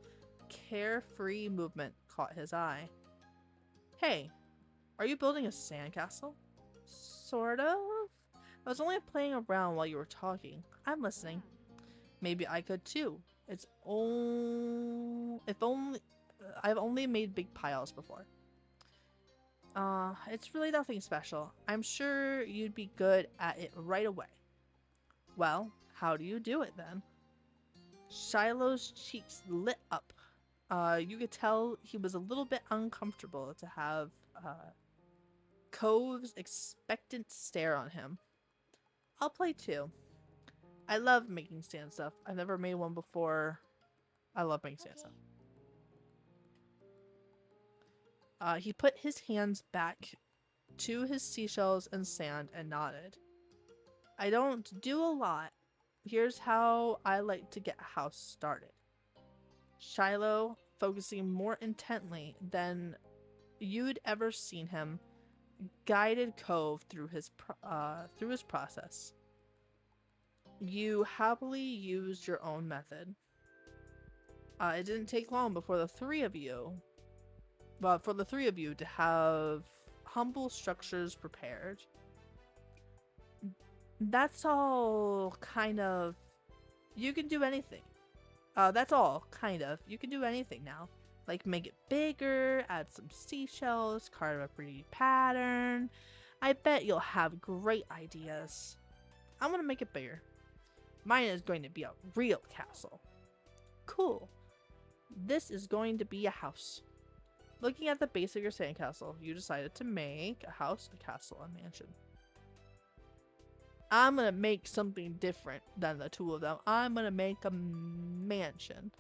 carefree movement caught his eye. Hey, are you building a sandcastle? Sort of. I was only playing around while you were talking. I'm listening. Maybe I could too. It's if only I've only made big piles before. It's really nothing special. I'm sure you'd be good at it right away. Well, how do you do it then? Shiloh's cheeks lit up. You could tell he was a little bit uncomfortable to have Cove's expectant stare on him. I'll play too. I love making sand stuff. I've never made one before. I love making sand stuff. He put his hands back to his seashells and sand and nodded. I don't do a lot. Here's how I like to get a house started. Shiloh, focusing more intently than you'd ever seen him, guided Cove through his process. You happily used your own method. It didn't take long before for the three of you to have humble structures prepared. That's all kind of. You can do anything. That's all kind of. You can do anything now. Like make it bigger, add some seashells, carve a pretty pattern. I bet you'll have great ideas. I'm gonna make it bigger. Mine is going to be a real castle. Cool. This is going to be a house. Looking at the base of your sandcastle, you decided to make a house, a castle, a mansion. I'm gonna make something different than the two of them. I'm gonna make a mansion.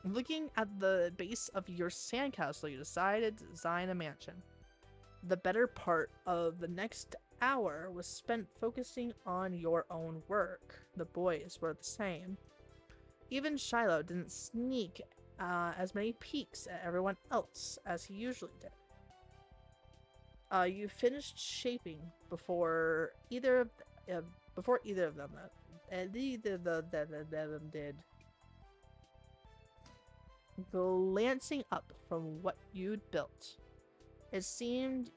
Looking at the base of your sandcastle, you decided to design a mansion. The better part of the next hour was spent focusing on your own work. The boys were the same. Even Shiloh didn't sneak as many peeks at everyone else as he usually did. You finished shaping before either of them did. Glancing up from what you'd built, it seems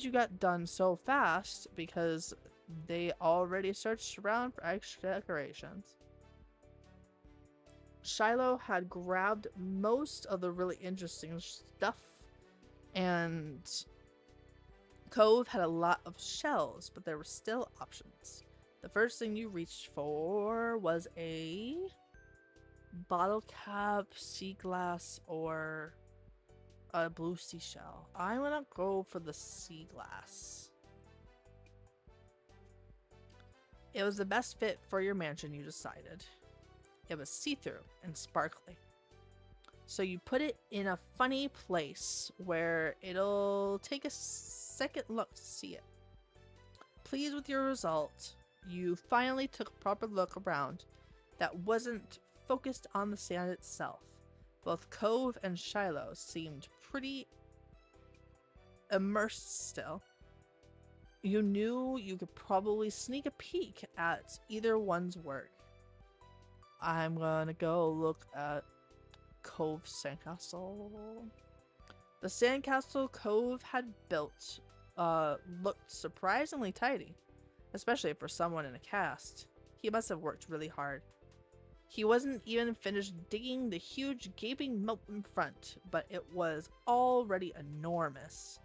you got done so fast because they already searched around for extra decorations. Shiloh had grabbed most of the really interesting stuff, and Cove had a lot of shells, but there were still options. The first thing you reached for was a bottle cap, sea glass, or a blue seashell. I'm gonna go for the sea glass. It was the best fit for your mansion, you decided. It was see-through and sparkly. So you put it in a funny place where it'll take a second look to see it. Pleased with your result, you finally took a proper look around that wasn't focused on the sand itself. Both Cove and Shiloh seemed pretty immersed still. You knew you could probably sneak a peek at either one's work. I'm gonna go look at Cove's sandcastle. The sandcastle Cove had built looked surprisingly tidy, especially for someone in a cast. He must have worked really hard. He wasn't even finished digging the huge gaping moat in front, but it was already enormous.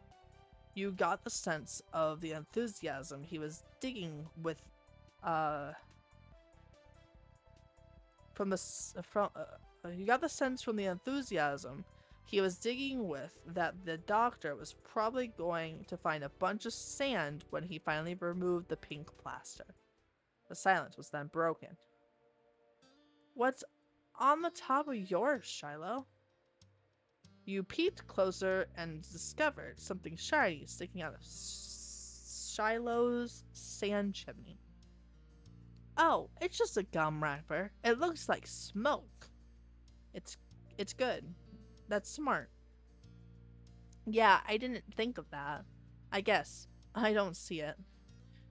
You got the sense of the enthusiasm he was digging with you got the sense from the enthusiasm He was digging with that the doctor was probably going to find a bunch of sand when he finally removed the pink plaster. The silence was then broken. What's on the top of yours, Shiloh? You peeped closer and discovered something shiny sticking out of Shiloh's sand chimney. Oh, it's just a gum wrapper. It looks like smoke. It's it's good. That's smart. Yeah, I didn't think of that. I guess. I don't see it.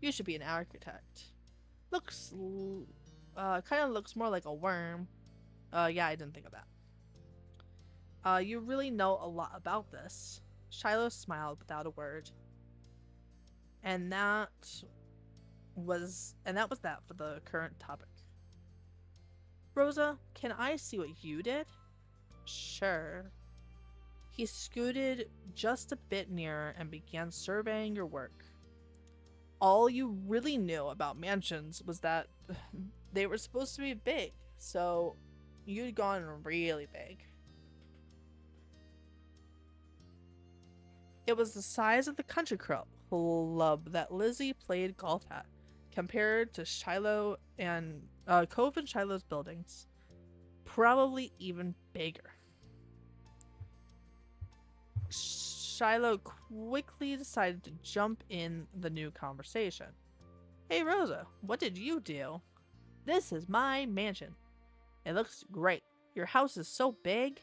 You should be an architect. Looks kind of looks more like a worm. Yeah, I didn't think of that. You really know a lot about this. Shiloh smiled without a word. And that was that for the current topic. Rosa, can I see what you did? Sure. He scooted just a bit nearer and began surveying your work. All you really knew about mansions was that they were supposed to be big, so you'd gone really big. It was the size of the country club that Lizzie played golf at, compared to Shiloh and Cove and Shiloh's buildings. Probably even bigger. Shiloh quickly decided to jump in the new conversation. Hey Rosa, what did you do? This is my mansion. It looks great. Your house is so big.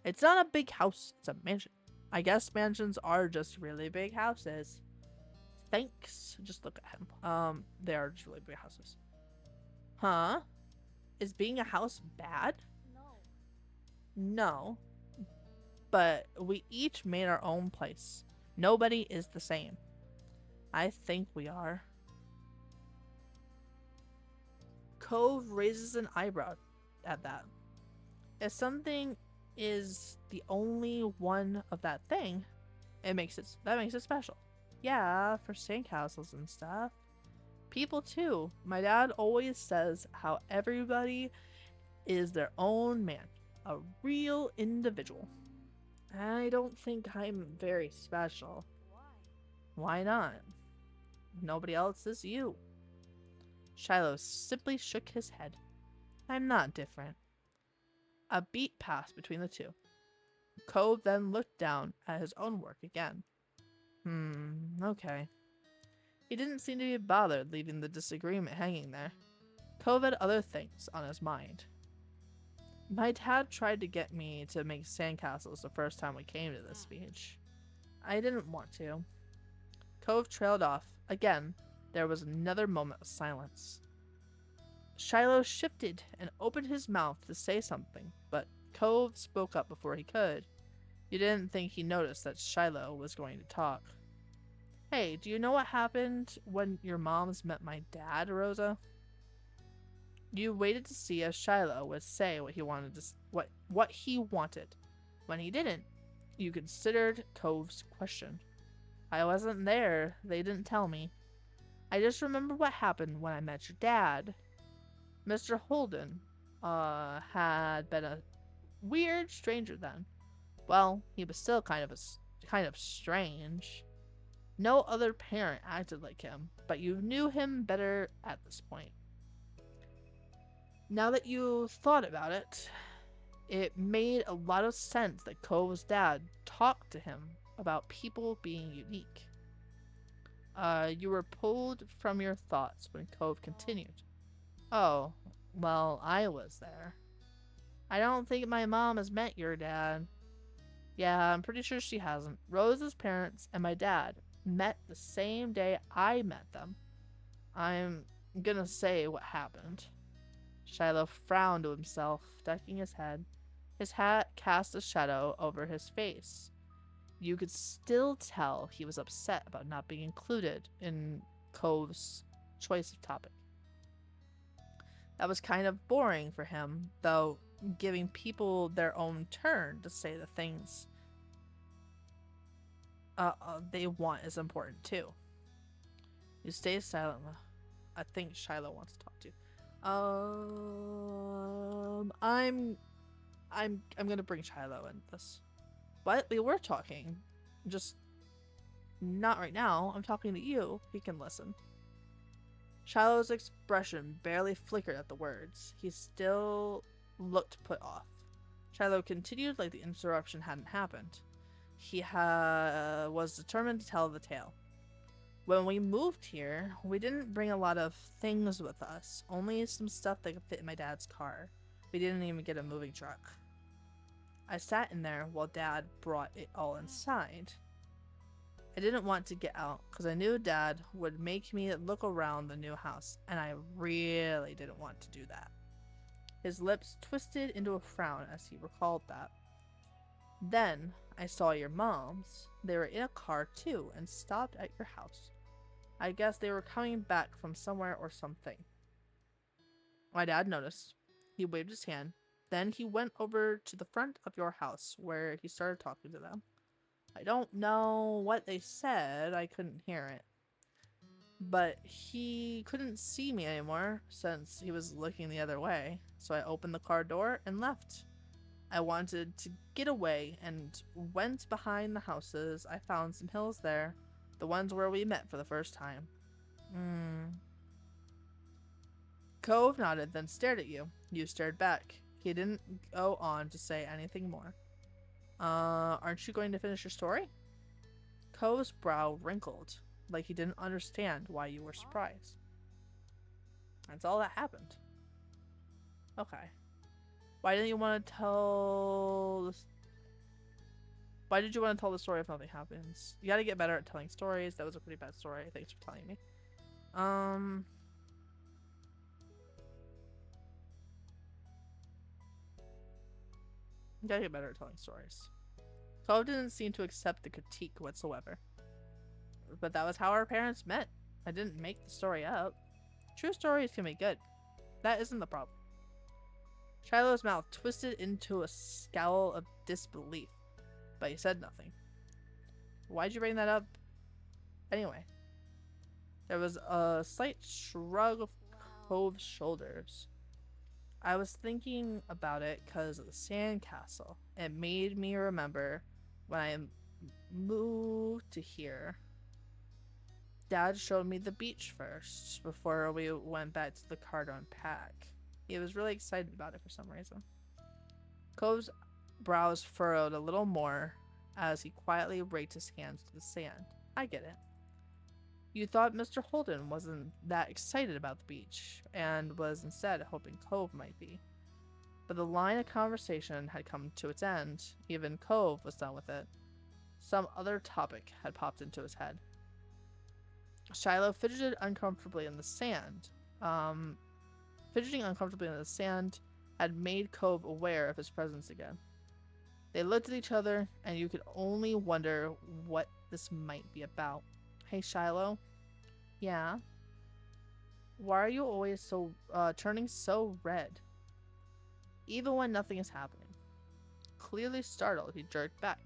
It's not a big house, it's a mansion. I guess mansions are just really big houses. Thanks. Just look at him. They are just really big houses. Huh? Is being a house bad? No. No. But we each made our own place. Nobody is the same. I think we are. Cove raises an eyebrow at that. If something is the only one of that thing, that makes it special. Yeah, for sandcastles and stuff. People too. My dad always says how everybody is their own man, a real individual. I don't think I'm very special. Why? Why not? Nobody else is you. Shiloh simply shook his head. I'm not different. A beat passed between the two. Cove then looked down at his own work again. Okay. He didn't seem to be bothered leaving the disagreement hanging there. Cove had other things on his mind. My dad tried to get me to make sandcastles the first time we came to this beach. I didn't want to. Cove trailed off. Again, there was another moment of silence. Shiloh shifted and opened his mouth to say something, but Cove spoke up before he could. You didn't think he noticed that Shiloh was going to talk. Hey, do you know what happened when your moms met my dad, Rosa? You waited to see if Shiloh would say what he wanted what he wanted. When he didn't, you considered Cove's question. I wasn't there. They didn't tell me. I just remember what happened when I met your dad. Mr. Holden had been a weird stranger then. Well, he was still kind of strange. No other parent acted like him, but you knew him better at this point. Now that you thought about it, it made a lot of sense that Cove's dad talked to him about people being unique. You were pulled from your thoughts when Cove continued. Oh, well, I was there. I don't think my mom has met your dad. Yeah, I'm pretty sure she hasn't. Rose's parents and my dad met the same day I met them. I'm gonna say what happened. Shiloh frowned to himself, ducking his head. His hat cast a shadow over his face. You could still tell he was upset about not being included in Cove's choice of topic. That was kind of boring for him, though giving people their own turn to say the things they want is important too. You stay silent. I think Shiloh wants to talk to you. I'm gonna bring Shiloh in this. But we were talking. Just not right now. I'm talking to you. He can listen. Shiloh's expression barely flickered at the words. He still looked put off. Shiloh continued like the interruption hadn't happened. He was determined to tell the tale. When we moved here, we didn't bring a lot of things with us, only some stuff that could fit in my dad's car. We didn't even get a moving truck. I sat in there while Dad brought it all inside. I didn't want to get out because I knew Dad would make me look around the new house, and I really didn't want to do that. His lips twisted into a frown as he recalled that. Then I saw your moms. They were in a car too and stopped at your house. I guess they were coming back from somewhere or something. My dad noticed. He waved his hand. Then he went over to the front of your house where he started talking to them. I don't know what they said. I couldn't hear it. But he couldn't see me anymore since he was looking the other way. So I opened the car door and left. I wanted to get away and went behind the houses. I found some hills there. The ones where we met for the first time. Cove nodded, then stared at you. You stared back. He didn't go on to say anything more. Aren't you going to finish your story? Cove's brow wrinkled, like he didn't understand why you were surprised. That's all that happened. Okay. Why didn't you want to tell this? Why did you want to tell the story if nothing happens? You gotta get better at telling stories. That was a pretty bad story. Thanks for telling me. You gotta get better at telling stories. Cove didn't seem to accept the critique whatsoever. But that was how our parents met. I didn't make the story up. True stories can be good. That isn't the problem. Shiloh's mouth twisted into a scowl of disbelief, but he said nothing. Why'd you bring that up? Anyway. There was a slight shrug of Cove's shoulders. I was thinking about it because of the sandcastle. It made me remember when I moved to here. Dad showed me the beach first before we went back to the car to unpack. He was really excited about it for some reason. Cove's brows furrowed a little more as he quietly raked his hands to the sand. I get it. You thought Mr. Holden wasn't that excited about the beach, and was instead hoping Cove might be. But the line of conversation had come to its end. Even Cove was done with it. Some other topic had popped into his head. Shiloh fidgeted uncomfortably in the sand. Fidgeting uncomfortably in the sand had made Cove aware of his presence again. They looked at each other, and you could only wonder what this might be about. Hey, Shiloh. Yeah? Why are you always turning so red? Even when nothing is happening. Clearly startled, he jerked back.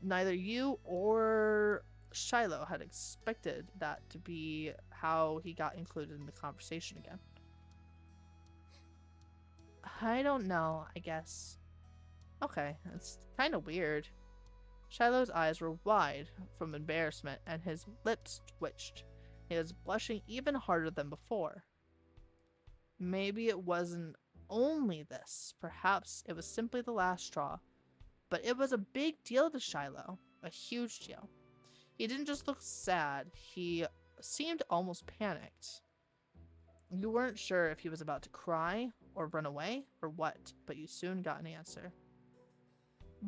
Neither you or Shiloh had expected that to be how he got included in the conversation again. I don't know, I guess. Okay, that's kind of weird. Shiloh's eyes were wide from embarrassment and his lips twitched. He was blushing even harder than before. Maybe it wasn't only this. Perhaps it was simply the last straw. But it was a big deal to Shiloh. A huge deal. He didn't just look sad. He seemed almost panicked. You weren't sure if he was about to cry or run away or what, but you soon got an answer.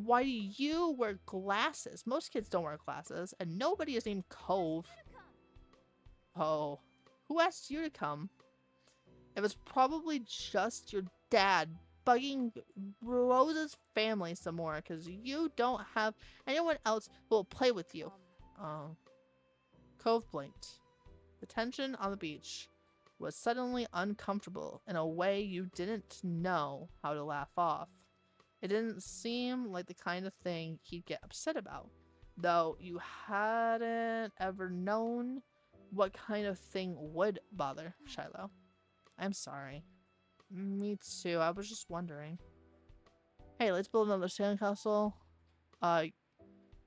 Why do you wear glasses? Most kids don't wear glasses, and nobody is named Cove. Oh, who asked you to come? It was probably just your dad bugging Rose's family some more because you don't have anyone else who will play with you. Cove blinked. The tension on the beach was suddenly uncomfortable in a way you didn't know how to laugh off. It didn't seem like the kind of thing he'd get upset about, though you hadn't ever known what kind of thing would bother Shiloh. I'm sorry. Me too, I was just wondering. Hey, let's build another sandcastle. Uh,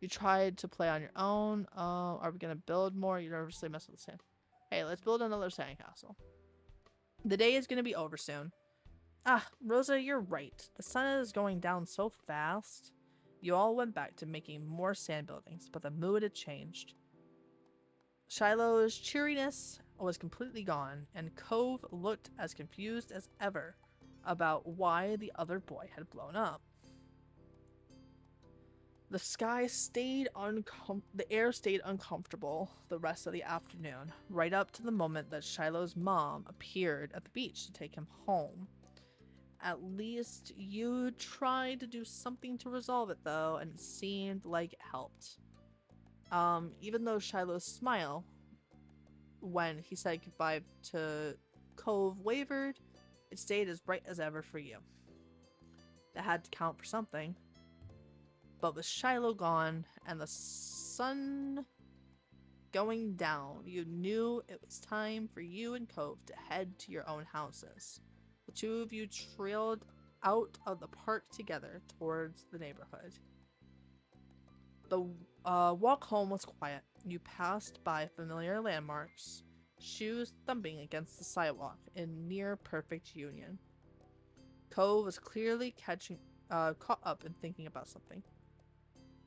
you tried to play on your own. Are we gonna build more? You nervously mess with the sand. Hey, let's build another sandcastle. The day is gonna be over soon. Ah, Rosa, you're right. The sun is going down so fast. You all went back to making more sand buildings, but the mood had changed. Shiloh's cheeriness was completely gone, and Cove looked as confused as ever about why the other boy had blown up. The sky stayed the air stayed uncomfortable the rest of the afternoon, right up to the moment that Shiloh's mom appeared at the beach to take him home. At least you tried to do something to resolve it though, and it seemed like it helped. Even though Shiloh's smile when he said goodbye to Cove wavered, it stayed as bright as ever for you. That had to count for something. But with Shiloh gone and the sun going down, you knew it was time for you and Cove to head to your own houses. The two of you trailed out of the park together towards the neighborhood. The walk home was quiet. You passed by familiar landmarks, shoes thumping against the sidewalk in near perfect union. Cove was clearly caught up in thinking about something.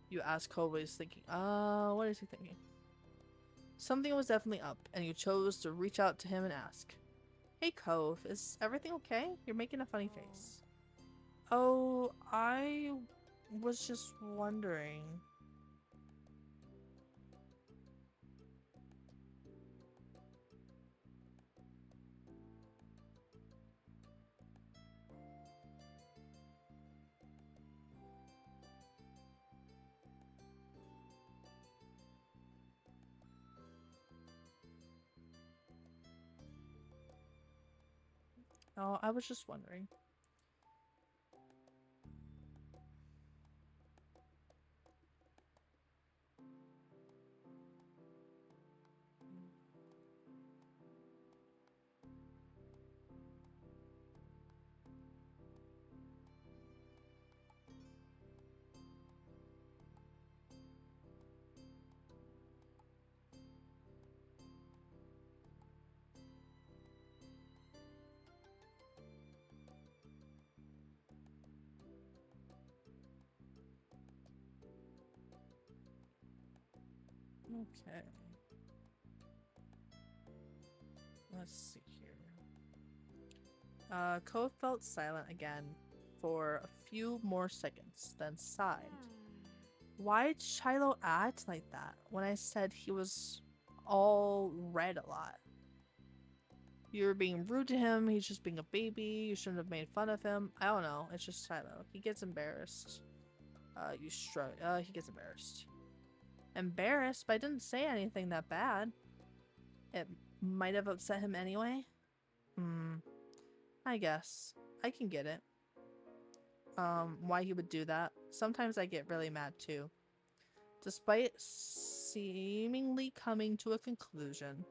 You asked Cove what he's thinking. What is he thinking? Something was definitely up, and you chose to reach out to him and ask. Hey Cove, is everything okay? You're making a funny face. Oh, I was just wondering. Oh, I was just wondering. Okay. Let's see here. Cove felt silent again for a few more seconds, then sighed. Why'd Shiloh act like that when I said he was all red a lot? You're being rude to him, he's just being a baby, you shouldn't have made fun of him. I don't know, it's just Shiloh. He gets embarrassed. He gets embarrassed. Embarrassed, but I didn't say anything that bad. It might have upset him anyway. I guess. I can get it. Why he would do that. Sometimes I get really mad too. Despite seemingly coming to a conclusion,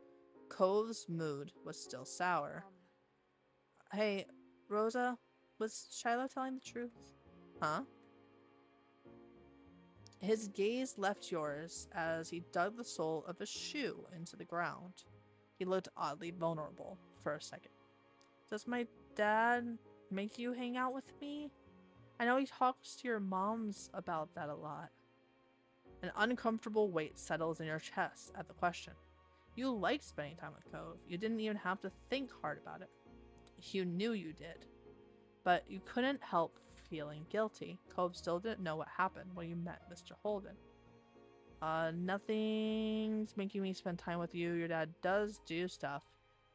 Cove's mood was still sour. Hey, Rosa, was Shiloh telling the truth? Huh? His gaze left yours as he dug the sole of a shoe into the ground. He looked oddly vulnerable for a second. Does my dad make you hang out with me? I know he talks to your moms about that a lot. An uncomfortable weight settles in your chest at the question. You liked spending time with Cove. You didn't even have to think hard about it. You knew you did. But you couldn't help feeling guilty. Cove still didn't know what happened when you met Mr. Holden. Nothing's making me spend time with you. Your dad does do stuff,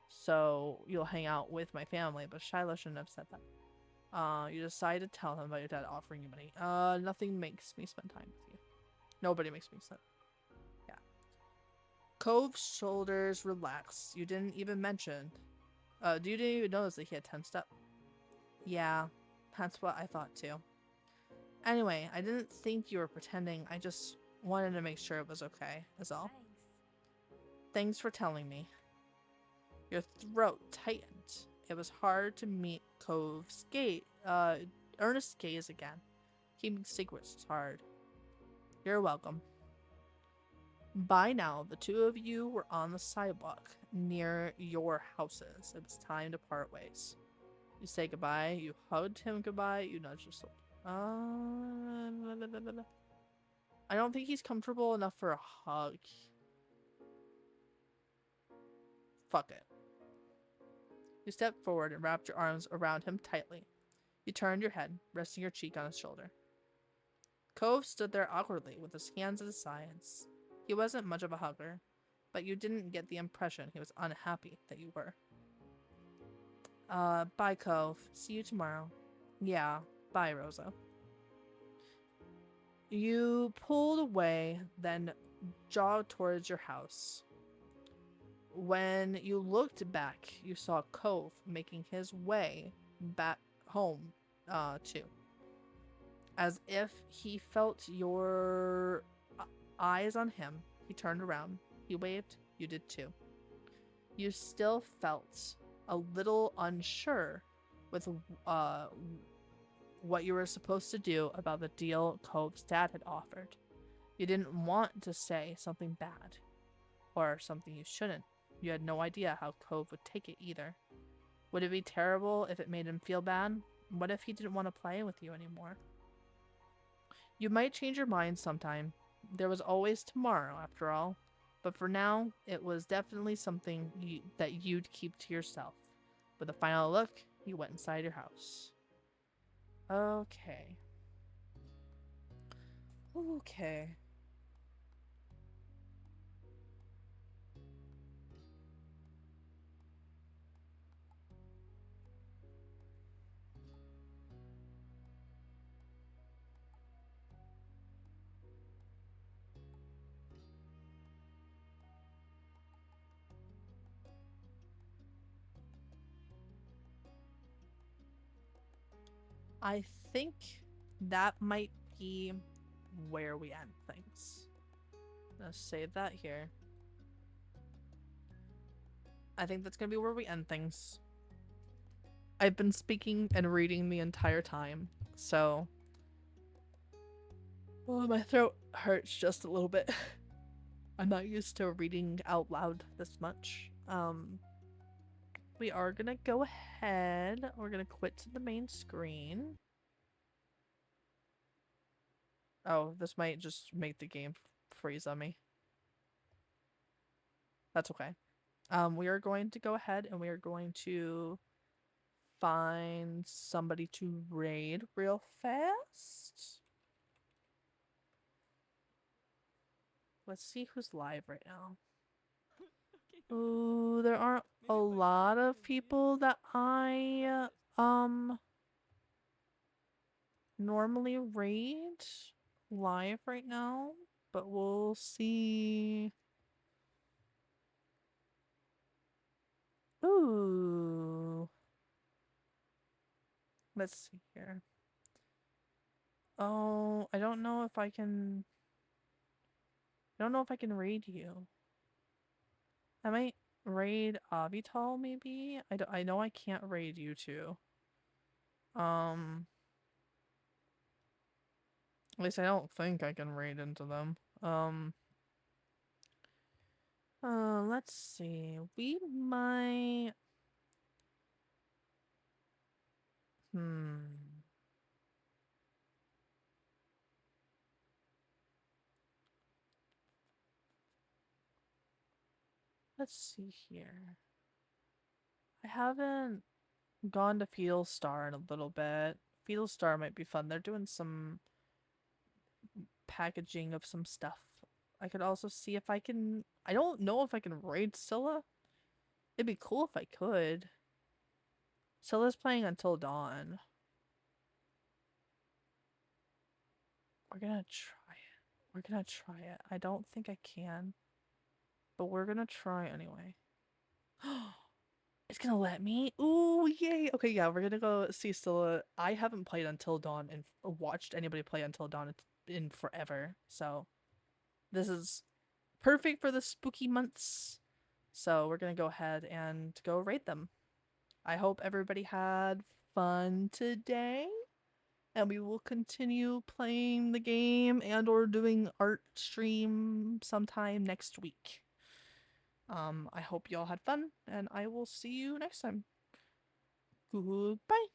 so you'll hang out with my family, but Shiloh shouldn't have said that. You decide to tell him about your dad offering you money. Nothing makes me spend time with you. Nobody makes me spend. Yeah. Cove's shoulders relaxed. You didn't even mention. You didn't even notice that he had tensed up. Yeah, that's what I thought too. Anyway, I didn't think you were pretending. I just wanted to make sure it was okay, is all. Thanks for telling me. Your throat tightened. It was hard to meet Cove's gaze. earnest gaze again. Keeping secrets is hard. You're welcome. By now, the two of you were on the sidewalk near your houses. It was time to part ways. You say goodbye. You hugged him goodbye. You nudged his soul. I don't think he's comfortable enough for a hug. Fuck it. You stepped forward and wrapped your arms around him tightly. You turned your head, resting your cheek on his shoulder. Cove stood there awkwardly with his hands at his sides. He wasn't much of a hugger, but you didn't get the impression he was unhappy that you were. Bye, Cove. See you tomorrow. Yeah, bye, Rosa. You pulled away, then jogged towards your house. When you looked back, you saw Cove making his way back home, too. As if he felt your eyes on him, he turned around. He waved. You did too. You still felt a little unsure with what you were supposed to do about the deal Cove's dad had offered. You didn't want to say something bad or something you shouldn't. You had no idea how Cove would take it either. Would it be terrible if it made him feel bad? What if he didn't want to play with you anymore? You might change your mind sometime. There was always tomorrow, after all. But for now, it was definitely something that you'd keep to yourself. With a final look, you went inside your house. Okay. Okay. I think that might be where we end things. Let's save that here. I think that's gonna be where we end things. I've been speaking and reading the entire time, so my throat hurts just a little bit. I'm not used to reading out loud this much. We are gonna go ahead. We're gonna quit to the main screen. Oh, this might just make the game freeze on me. That's okay. We are going to go ahead and we are going to find somebody to raid real fast. Let's see who's live right now. Ooh, there aren't a lot of people that I normally raid live right now, but we'll see. Ooh. Let's see here. Oh, I don't know if I can raid you. I might raid Avital maybe? I know I can't raid you two. At least I don't think I can raid into them. Let's see. We might. Let's see here. I haven't gone to Fetal Star in a little bit. Fetal Star might be fun. They're doing some packaging of some stuff. I could also see if I can. I don't know if I can raid Scylla. It'd be cool if I could. Scylla's playing Until Dawn. We're gonna try it. We're gonna try it. I don't think I can. But we're gonna try anyway. It's gonna let me? Ooh, yay! Okay, yeah, we're gonna go see Scylla. I haven't played Until Dawn and watched anybody play Until Dawn in forever. So this is perfect for the spooky months. So we're gonna go ahead and go rate them. I hope everybody had fun today. and we will continue playing the game and or doing art stream sometime next week. I hope y'all had fun, and I will see you next time. Goodbye.